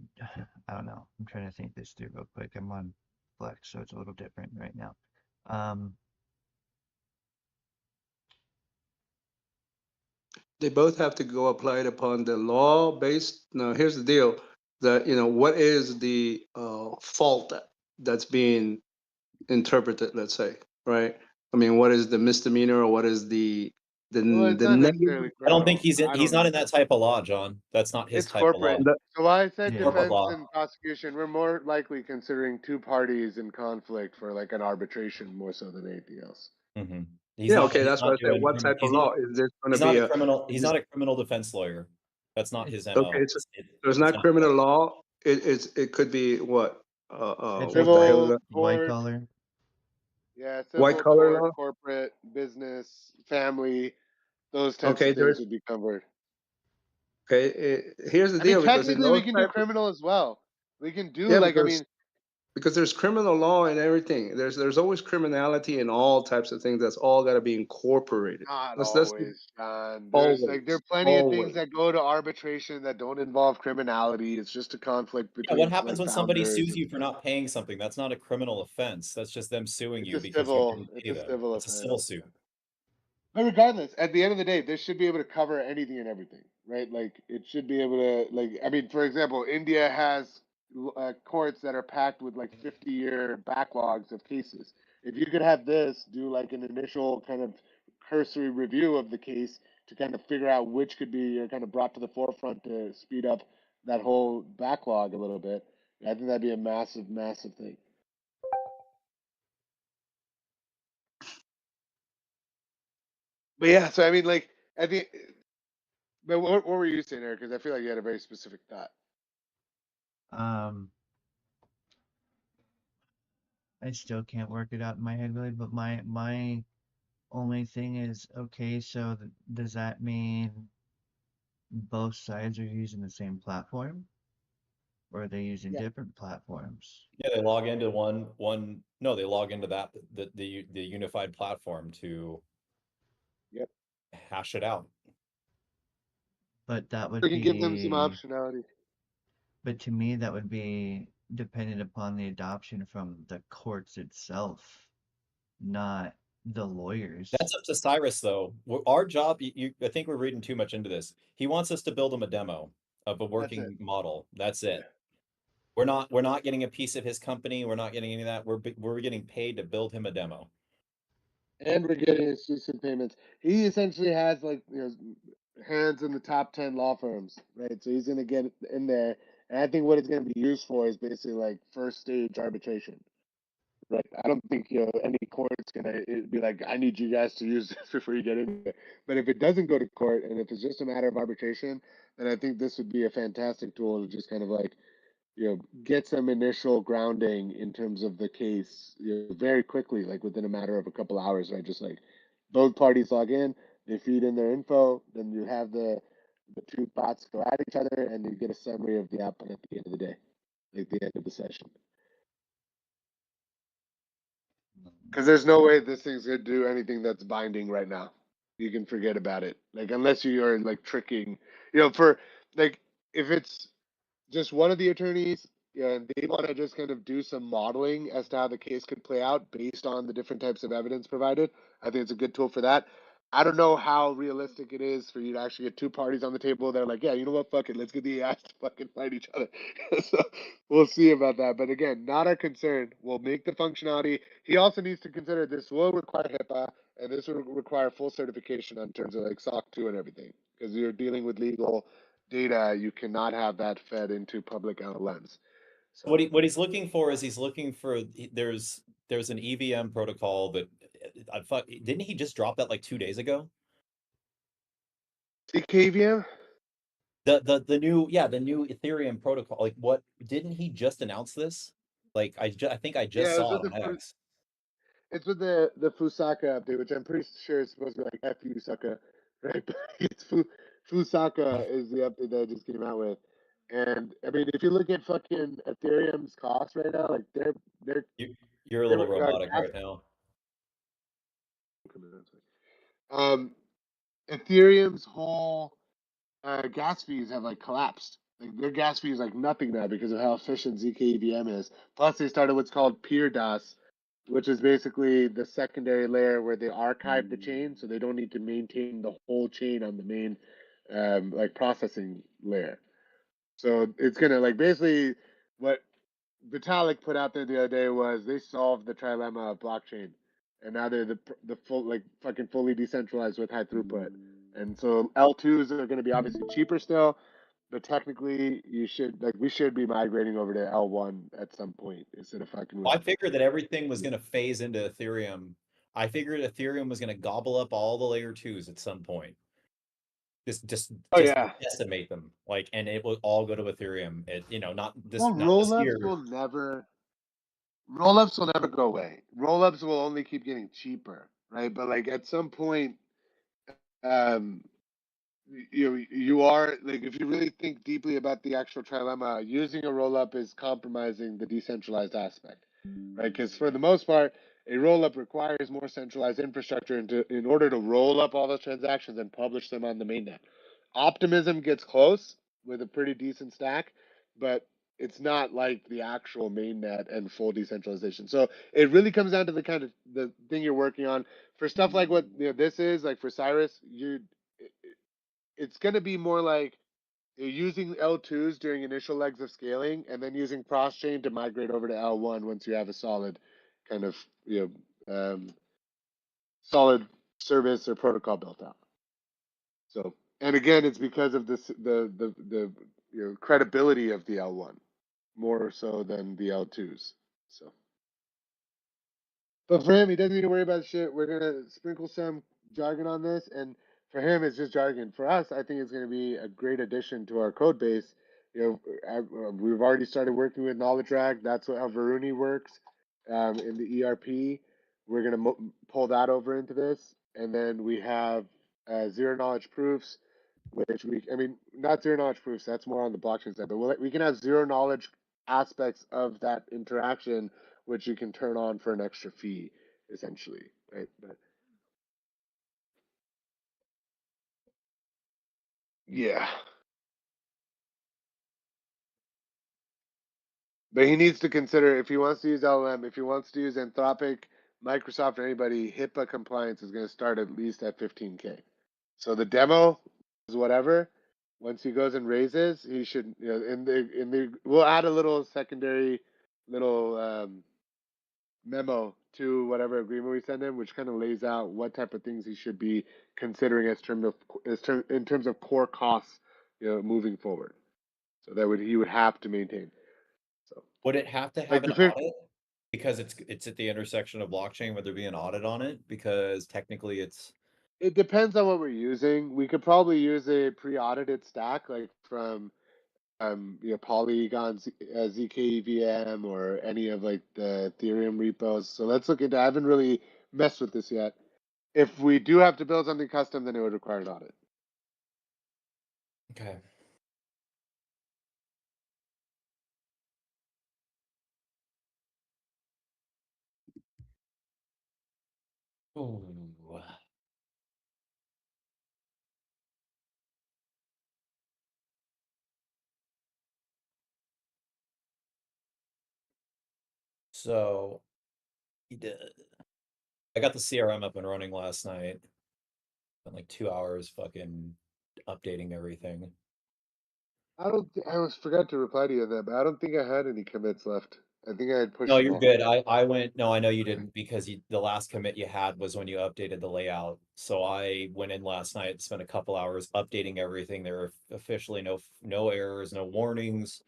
I don't know. I'm trying to think this through real quick. I'm on Flex, so it's a little different right now. Um, They both have to go applied upon the law based. Now, here's the deal: that what is the fault that's being interpreted? Let's say, right? I mean, what is the misdemeanor, or what is Well, it's the not negative? necessarily I don't think criminal. I he's don't not know. in that type of law, John. That's not his It's type of law. corporate. So why I said Yeah. Corporate defense law. and prosecution, we're more likely considering two parties in conflict for like an arbitration more so than anything else. Hmm. He's Yeah, not. okay, He's that's what I not said. doing. What type of He's not. law is this going to He's not be a a? criminal. Is He's this, not a criminal defense lawyer. That's not his mo. okay, so it's not criminal law. It could be what? it's What the hell is Civil, that? white tort, collar. yeah, White civil, collar tort, law. corporate, business, family, those types Okay, of things there's would be covered. okay. Here's the I mean, deal, because in technically, we those can do type of, criminal as well. We can do yeah, like, I mean, because there's criminal law and everything. There's always criminality in all types of things. That's all got to be incorporated. not That's always, John. There's like there are always plenty of things always. that go to arbitration that don't involve criminality. It's just a conflict Yeah, what between happens like when somebody founders sues and you for stuff. not paying something? That's not a criminal offense. That's just them suing It's you a because you civil. didn't It's pay a them. civil It's a offense. civil suit. But regardless, at the end of the day, this should be able to cover anything and everything, right? Like it should be able to, like, I mean, for example, India has courts that are packed with like 50-year backlogs of cases. If you could have this do like an initial kind of cursory review of the case to kind of figure out which could be kind of brought to the forefront to speed up that whole backlog a little bit, I think that'd be a massive, massive thing. But yeah, so I mean, like, I think. But what were you saying, Eric? Because I feel like you had a very specific thought. Um, I still can't work it out in my head really, but my only thing is, okay, so does that mean both sides are using the same platform, or are they using Yeah. different platforms? Yeah, they log into one. No, they log into the unified platform to Yep. hash it out. But that We would can give them some be, optionality. but to me, that would be dependent upon the adoption from the courts itself, not the lawyers. That's up to Cyrus, though. Our job, I think we're reading too much into this. He wants us to build him a demo of a That's it. working model. That's Yeah. it. We're not getting a piece of his company. We're not getting any of that. We're getting paid to build him a demo. And we're getting exclusive payments. He essentially has like hands in the top 10 law firms, right? So he's gonna get in there, and I think what it's gonna be used for is basically like first stage arbitration. Right. I don't think any court's gonna be like, I need you guys to use this before you get in there. But if it doesn't go to court and if it's just a matter of arbitration, then I think this would be a fantastic tool to just kind of like, get some initial grounding in terms of the case, very quickly, like within a matter of a couple hours, right? Just like both parties log in, they feed in their info, then you have the two bots go at each other, and you get a summary of the output at the end of the day, like the end of the session. Because there's no way this thing's gonna do anything that's binding right now. You can forget about it. Like unless you are like tricking, for like if it's just one of the attorneys, yeah, and they want to just kind of do some modeling as to how the case could play out based on the different types of evidence provided. I think it's a good tool for that. I don't know how realistic it is for you to actually get two parties on the table. They're like, yeah, you know what, fuck it, let's get the ass to fucking fight each other. So we'll see about that. But again, not our concern. We'll make the functionality. He also needs to consider this will require HIPAA and this will require full certification in terms of like SOC 2 and everything because you're dealing with legal data, you cannot have that fed into public LLMs. So What he's looking for is there's an EVM protocol that didn't he just drop that like 2 days ago? CKVM? The new Ethereum protocol. Like what didn't he just announce this? Like I think I just Yeah, saw it on X. it's with the Fusaka update, which I'm pretty sure is supposed to be like F you sucker, right? But it's Fusaka is the update that I just came out with. And I mean, if you look at fucking Ethereum's costs right now, like they're You're a little robotic gas. right now. Um, Ethereum's whole gas fees have like collapsed. Like their gas fee is like nothing now because of how efficient zkEVM is. Plus, they started what's called peer DAS, which is basically the secondary layer where they archive the chain, so they don't need to maintain the whole chain on the main like processing layer. So it's gonna like basically what Vitalik put out there the other day was they solved the trilemma of blockchain, and now they're the full like fucking fully decentralized with high throughput. And so L2s are going to be obviously cheaper still, but technically you should like we should be migrating over to L1 at some point instead of fucking with. I figured that everything was going to phase into Ethereum. I figured Ethereum was going to gobble up all the layer twos at some point. Oh Just yeah. decimate them, like, and it will all go to Ethereum. Not Well, this year. roll-ups will never go away. Roll-ups will only keep getting cheaper, right? But like at some point, um, you are like if you really think deeply about the actual trilemma, using a roll-up is compromising the decentralized aspect, right? Because for the most part, a roll-up requires more centralized infrastructure in order to roll up all those transactions and publish them on the mainnet. Optimism gets close with a pretty decent stack, but it's not like the actual mainnet and full decentralization. So it really comes down to the kind of the thing you're working on. For stuff like what this is, like for Cyrus, it's going to be more like you're using L2s during initial legs of scaling and then using cross chain to migrate over to L1 once you have a solid kind of solid service or protocol built out. So and again it's because of this the credibility of the L1 more so than the L2s. So but for him, he doesn't need to worry about shit. We're gonna sprinkle some jargon on this, and for him, it's just jargon. For us, I think it's gonna be a great addition to our code base. We've already started working with Knowledge Rack. That's how Varuni works in the ERP. We're gonna pull that over into this, and then we have zero knowledge proofs, which I mean, not zero knowledge proofs. That's more on the blockchain side, but we can have zero knowledge aspects of that interaction which you can turn on for an extra fee, essentially, right? But yeah, but he needs to consider if he wants to use LLM, if he wants to use Anthropic, Microsoft, or anybody, HIPAA compliance is going to start at least at 15K. So the demo is whatever. Once he goes and raises, he should, we'll add a little secondary little memo to whatever agreement we send him, which kind of lays out what type of things he should be considering in terms of core costs, moving forward. So he would have to maintain. So Would it have to have like an audit? Because it's at the intersection of blockchain, would there be an audit on it? Because technically it depends on what we're using. We could probably use a pre-audited stack, like from Polygon, zkEVM, or any of like the Ethereum repos. So let's look into. I haven't really messed with this yet. If we do have to build something custom, then it would require an audit. okay. Ooh. So I got the CRM up and running last night. Spent like 2 hours fucking updating everything. I was forgot to reply to you on that, but I don't think I had any commits left. I think I had pushed No, them you're all. good. I went, no, I know you Okay. didn't because the last commit you had was when you updated the layout. So I went in last night, spent a couple hours updating everything. There are officially no errors, no warnings.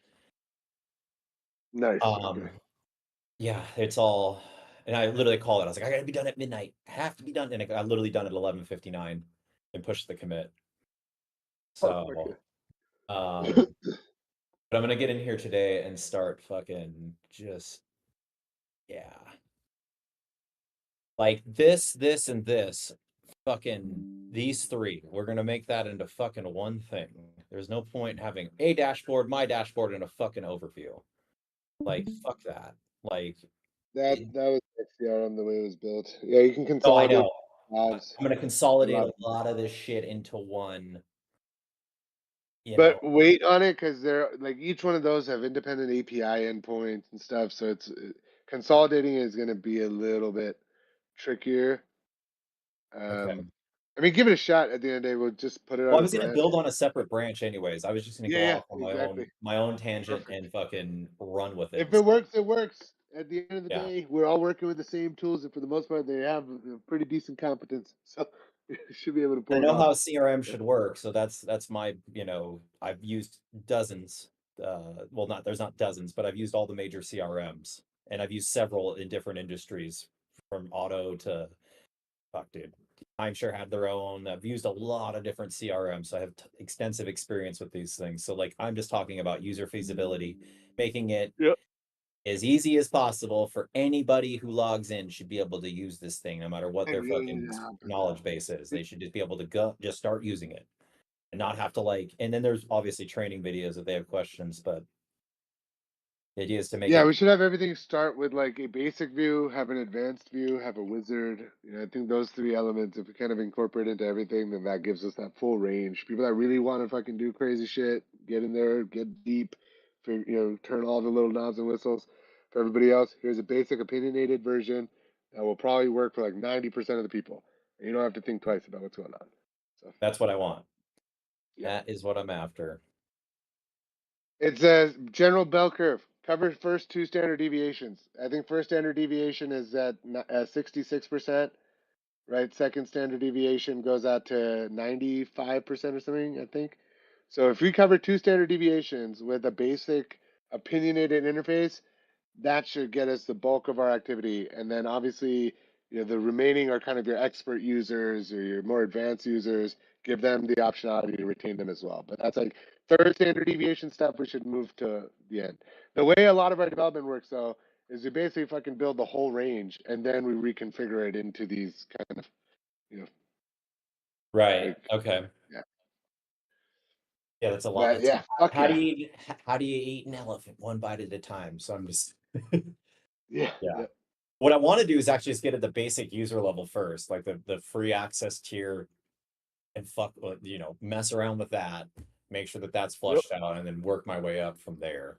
Nice. Um, Okay. yeah, it's all, and I literally called it. I was like, I gotta be done at midnight. I have to be done. And I literally done at 11:59 and pushed the commit. Oh, So, okay. but I'm gonna get in here today and start fucking just, yeah. Like this, and this, fucking these three. We're gonna make that into fucking one thing. There's no point in having a dashboard, my dashboard, and a fucking overview. Like, fuck that. Like, That was XCRM the way it was built. Yeah, you can oh, I consolidate know. jobs I'm gonna a consolidate lot. a lot of this shit into one, you But know. wait on it because they're like each one of those have independent API endpoints and stuff. So it's consolidating is going to be a little bit trickier. Okay. I mean, give it a shot. At the end of the day, we'll just put it Well, I on a was gonna branch. build on a separate branch anyways. I was just gonna Yeah, go yeah, off on exactly. my own tangent Perfect. and fucking run with If it. it works, it works. At the end of the Yeah. day, we're all working with the same tools, and for the most part, they have pretty decent competence. So we should be able to I pull it know off. how CRM Yeah. should work, so that's my, I've used dozens. Well, not there's not dozens, but I've used all the major CRMs, and I've used several in different industries, from auto to fuck, dude. I'm sure had their own. I've used a lot of different CRMs, so I have extensive experience with these things. So, like, I'm just talking about user feasibility, making it Yep. as easy as possible for anybody who logs in should be able to use this thing, no matter what And their getting it fucking to happen. knowledge base is. They should just be able to go, just start using it and not have to like, and then there's obviously training videos if they have questions, but the idea is to make Yeah, it, we should have everything start with like a basic view, have an advanced view, have a wizard. I think those three elements, if we kind of incorporate into everything, then that gives us that full range. People that really want to fucking do crazy shit, get in there, get deep, turn all the little knobs and whistles. For everybody else, here's a basic opinionated version that will probably work for like 90% of the people. And you don't have to think twice about what's going on. So, that's what I want. yep. That is what I'm after. It's a general bell curve. Cover first two standard deviations. I think first standard deviation is at 66%, right? Second standard deviation goes out to 95% or something, I think. So if we cover two standard deviations with a basic opinionated interface, that should get us the bulk of our activity. And then obviously, the remaining are kind of your expert users or your more advanced users. Give them the optionality to retain them as well. But that's like third standard deviation stuff we should move to the end. The way a lot of our development works though is we basically fucking build the whole range and then we reconfigure it into these kind of, you know, Right. like, Okay. yeah. Yeah, that's a lot. But yeah, fuck How do yeah. you how do you eat an elephant one bite at a time? So I'm just Yeah. yeah. Yeah. What I want to do is actually just get at the basic user level first, like the free access tier, and mess around with that, make sure that that's Yep. flushed out, and then work my way up from there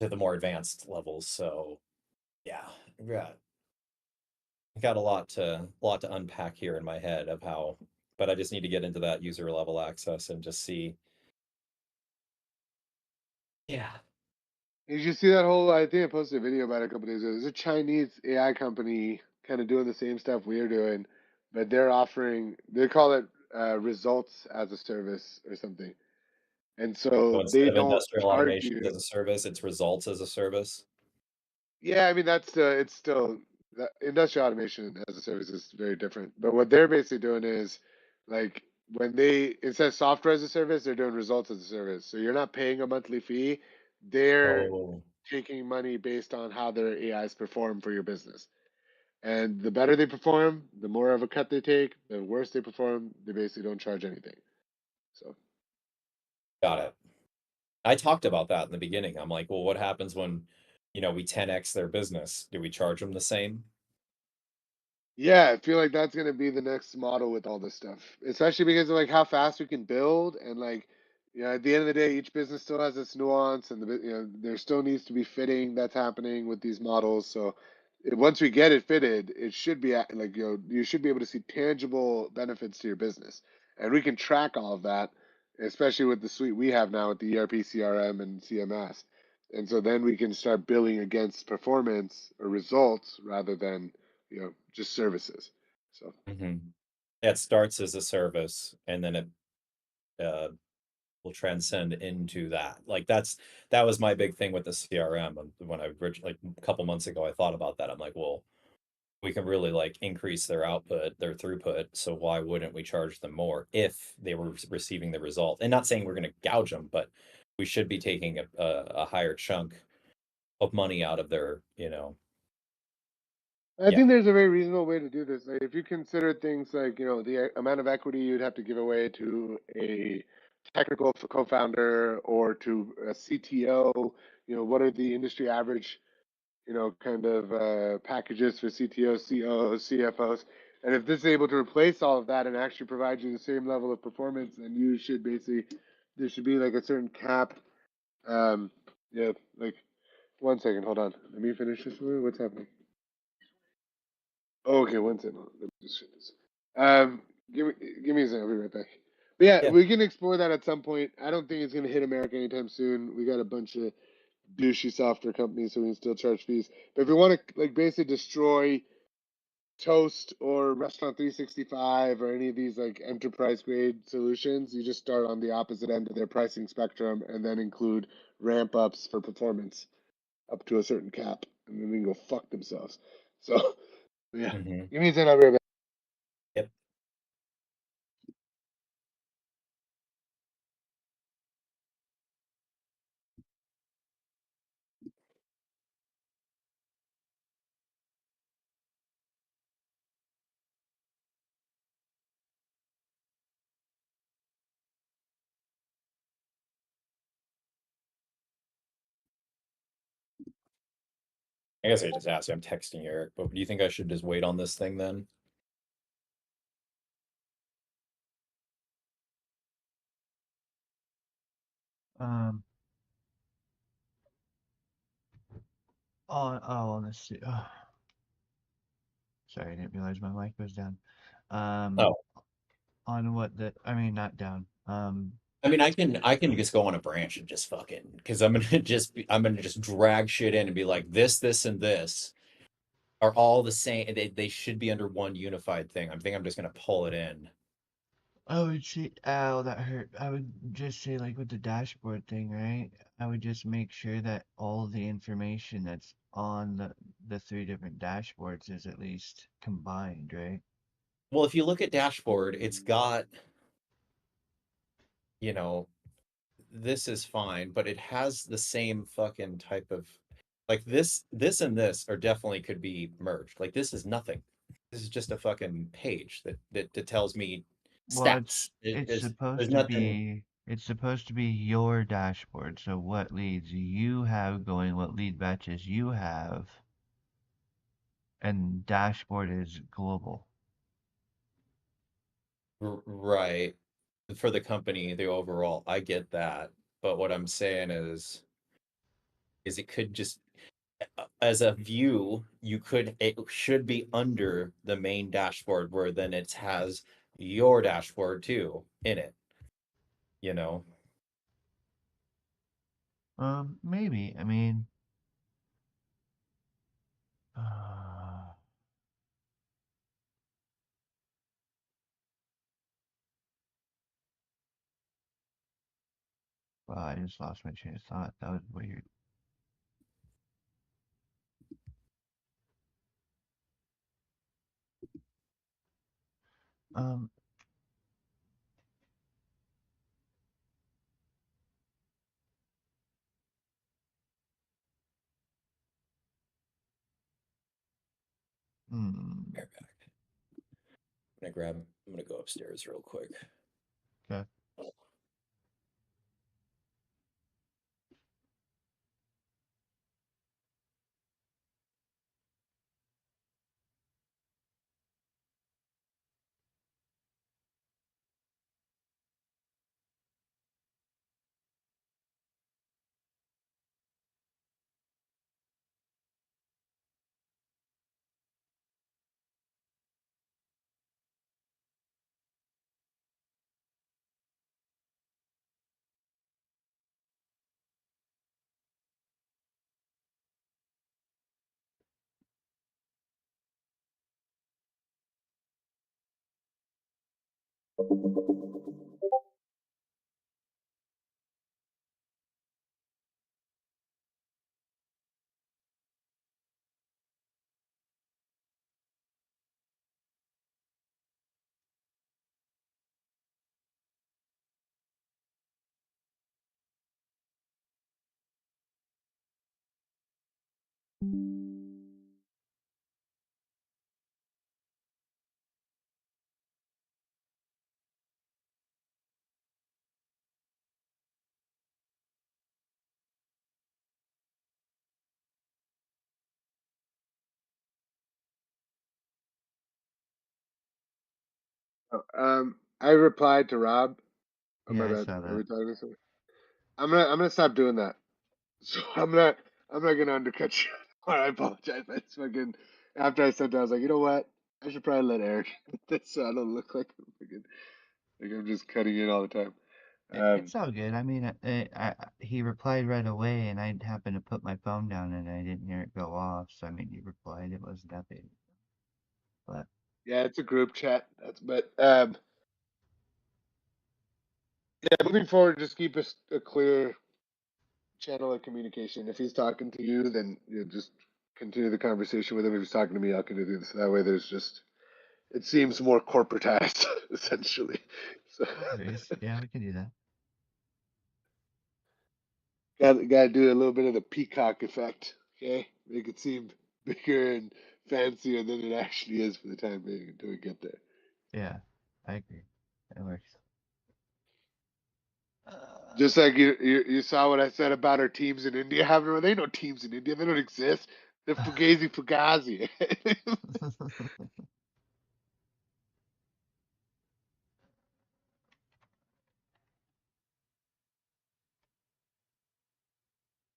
to the more advanced levels. So yeah, got a lot to unpack here in my head of how, but I just need to get into that user level access and just see. Yeah. Did you see that whole? I think I posted a video about it a couple days ago. There's a Chinese AI company kind of doing the same stuff we're doing, but they're offering. They call it results as a service or something, and So so instead they of don't industrial charge automation you. as a service, it's results as a service. Yeah, I mean that's it's still industrial automation as a service is very different. But what they're basically doing is like when they instead of software as a service, they're doing results as a service. So you're not paying a monthly fee. They're Oh, taking money based on how their AIs perform for your business. And the better they perform, the more of a cut they take. The worse they perform, they basically don't charge anything. So got it. I talked about that in the beginning. I'm like, well, what happens when, we 10x their business? Do we charge them the same? Yeah, I feel like that's gonna be the next model with all this stuff, especially because of like how fast we can build and like, at the end of the day, each business still has its nuance, and there still needs to be fitting that's happening with these models. So once we get it fitted, it should be like you should be able to see tangible benefits to your business, and we can track all of that, especially with the suite we have now with the ERP, CRM, and CMS, and so then we can start billing against performance or results rather than just services. So Mm-hmm. It starts as a service, and then it uh, will transcend into that. Like that was my big thing with the CRM. When I like a couple months ago, I thought about that. I'm like, well, we can really like increase their output, their throughput. So why wouldn't we charge them more if they were receiving the result? And not saying we're going to gouge them, but we should be taking a higher chunk of money out of their, I yeah. think there's a very reasonable way to do this. Like if you consider things like, the amount of equity you'd have to give away to a technical co-founder or to a CTO, what are the industry average, kind of packages for CTOs, COOs, CFOs. And if this is able to replace all of that and actually provide you the same level of performance, then you should basically, there should be like a certain cap. Um, yeah, like 1 second, hold on. Let me finish this. What's happening? Oh, okay, 1 second. Let me just shut this. Um, give me a second. I'll be right back. But yeah, Yeah. we can explore that at some point. I don't think it's gonna hit America anytime soon. We got a bunch of douchey software companies, so we can still charge fees. But if we want to like basically destroy Toast or Restaurant 365 or any of these like enterprise grade solutions, you just start on the opposite end of their pricing spectrum and then include ramp ups for performance up to a certain cap, and then they can go fuck themselves. So yeah, Mm-hmm. give me a second. I'll be right back. Yep. I guess I just asked you. I'm texting Eric, but do you think I should just wait on this thing then? Um, on let's see. Oh, sorry, I didn't realize my mic was down. Um, Oh, on what the, I mean, not down. I mean, I can just go on a branch and just fucking because I'm gonna just drag shit in and be like this, and this are all the same. They should be under one unified thing. I think I'm just gonna pull it in. I would say, ow, that hurt. I would just say, like with the dashboard thing, right? I would just make sure that all the information that's on the three different dashboards is at least combined, right? Well, if you look at dashboard, it's got, you know, this is fine, but it has the same fucking type of like this and this are definitely could be merged. Like this is nothing. This is just a fucking page that tells me Well, stats. There's supposed to nothing. be your dashboard. So what leads you have going, what lead batches you have, and dashboard is global. Right, for the company, the overall. I get that, but what I'm saying is it could just as a view, it should be under the main dashboard where then it has your dashboard too in it, you know. Maybe. I mean, uh, well, I just lost my train of thought. That was weird. Um, hmm. I'm gonna go upstairs real quick. Okay. I replied to Rob. Oh my Yeah, I bad. saw Are we that. talking to someone? I'm gonna stop doing that. So I'm not gonna undercut you. I apologize. I just fucking after I said that I was like, you know what? I should probably let Eric this so I don't look like I'm fucking like I'm just cutting in all the time. It's all good. I mean, he replied right away, and I happened to put my phone down, and I didn't hear it go off. So I mean, he replied. It wasn't that big. But Yeah, it's a group chat. But yeah, moving forward, just keep a clear channel of communication. If he's talking to you, then just continue the conversation with him. If he's talking to me, I'll continue this. That way, there's just it seems more corporatized, essentially. So no worries. Yeah, we can do that. got to do a little bit of the peacock effect. Okay, make it seem bigger and fancier than it actually is for the time being until we get there. Yeah, I agree. That works. Just like you saw what I said about our teams in India. Having they no teams in India. They don't exist. They're fugazi fugazi.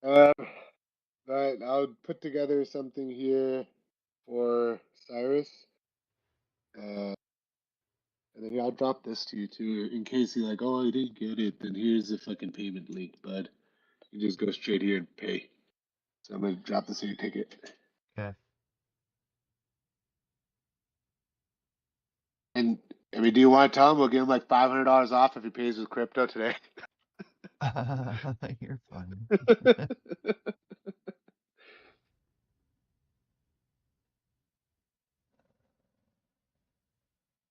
um, but I'll put together something here for Cyrus. Uh, and then I'll drop this to you too, in case you're like, oh, I didn't get it. Then here's the fucking payment link, bud. You just go straight here and pay. So I'm gonna drop this in your ticket. Okay. And I mean, do you want to tell him we'll give him like $500 off if he pays with crypto today? You're funny.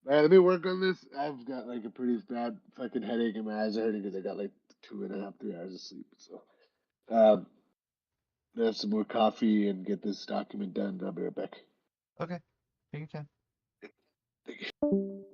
Man, let me work on this. I've got like a pretty bad fucking headache and my eyes are hurting because I got like 2.5, 3 hours of sleep. So, have some more coffee and get this document done. I'll be right back. Okay. Take your time. Thank you.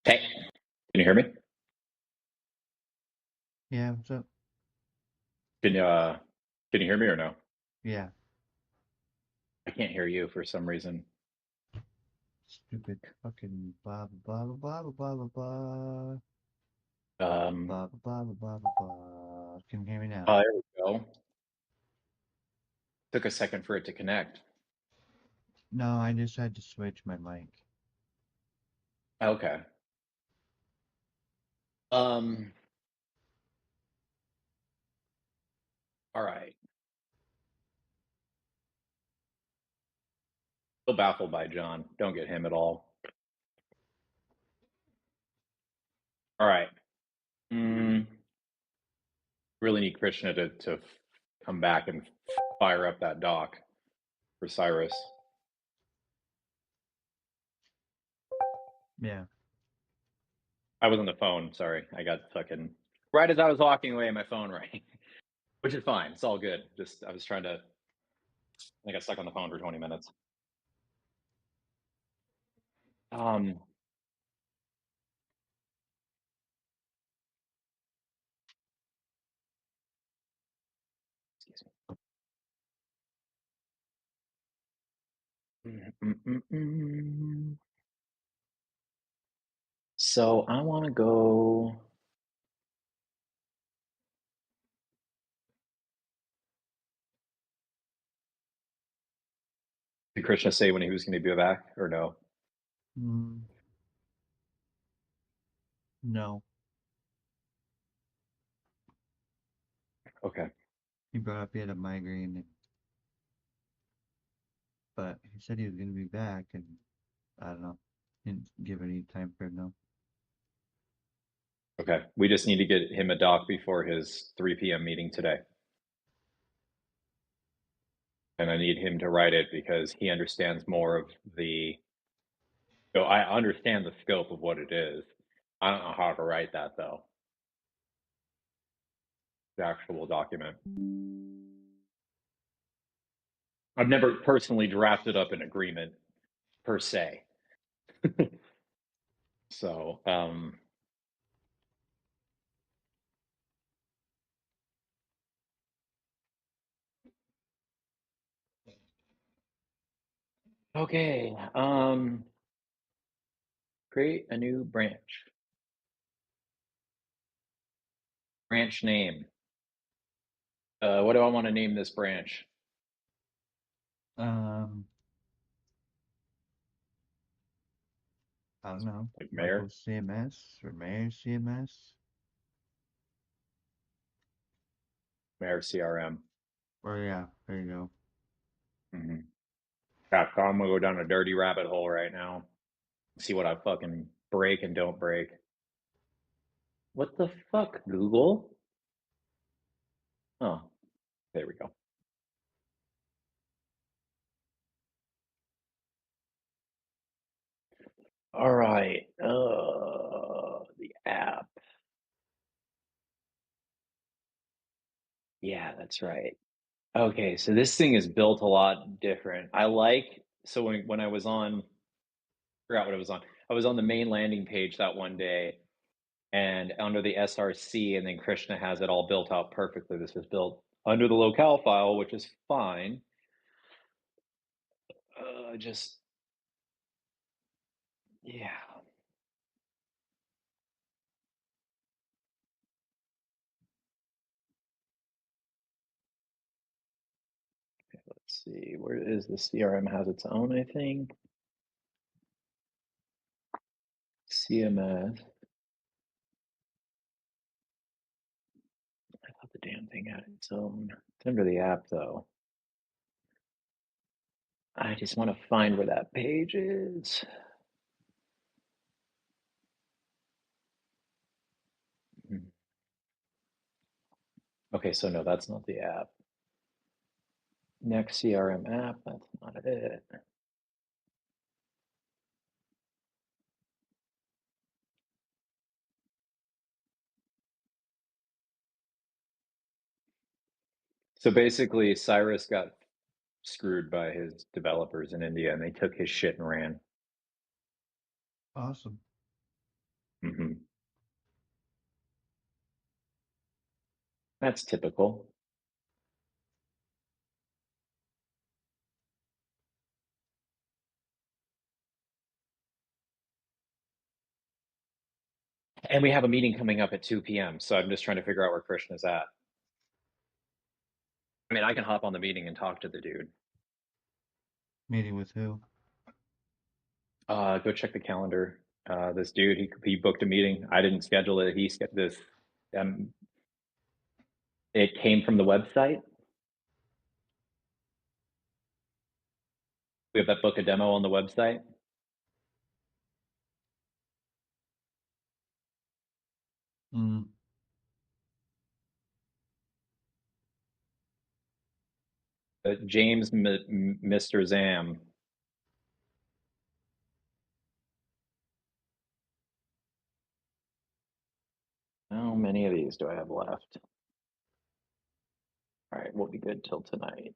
Hey, can you hear me? Yeah, what's up? Can you hear me or no? Yeah, I can't hear you for some reason. stupid fucking blah blah blah blah blah blah blah Um, blah blah blah blah blah blah. Can you hear me now? there we go. Took a second for it to connect. No, I just had to switch my mic. Okay. All right. Still baffled by John. Don't get him at all. All right. Really need Krishna to come back and fire up that dock for Cyrus. Yeah. I was on the phone. Sorry, I got fucking right as I was walking away. My phone rang, which is fine. It's all good. Just I was trying to. I got stuck on the phone for 20 minutes. Um. Excuse me. So I want to go. Did Krishna say when he was going to be back or no? No. Okay. He brought up he had a migraine, but he said he was gonna be back, and I don't know. Didn't give any time for him, no. Okay. We just need to get him a doc before his 3 p.m. meeting today. And I need him to write it because he understands more of the. So I understand the scope of what it is. I don't know how to write that though. The actual document. I've never personally drafted up an agreement per se. So, okay. Create a new branch. Branch name. What do I want to name this branch? Um, I don't know. Like Michael mayor? CMS or Mayor CMS? Mayor CRM. Or yeah, there you go. Mm-hmm. Yeah, so I'm gonna go down a dirty rabbit hole right now. See what I fucking break and don't break. What the fuck, Google? Oh, there we go. All right. The app. Yeah, that's right. Okay, so this thing is built a lot different. I like so when I was on, I forgot what I was on. I was on the main landing page that one day, and under the SRC, and then Krishna has it all built out perfectly. This is built under the locale file, which is fine. Just yeah. Let's see, where is the CRM has its own, I think. CMS. I thought the damn thing had its own. It's under the app though. I just want to find where that page is. Okay, so no, that's not the app. Next CRM app, that's not it. So basically, Cyrus got screwed by his developers in India, and they took his shit and ran. Awesome. Hmm. That's typical. And we have a meeting coming up at 2 p.m., so I'm just trying to figure out where Krishna's at. I mean, I can hop on the meeting and talk to the dude. Meeting with who? Go check the calendar. This dude, he booked a meeting. I didn't schedule it. He scheduled this. It came from the website. We have that book a demo on the website. Mm. James Mr. Zam. How many of these do I have left? All right, we'll be good till tonight.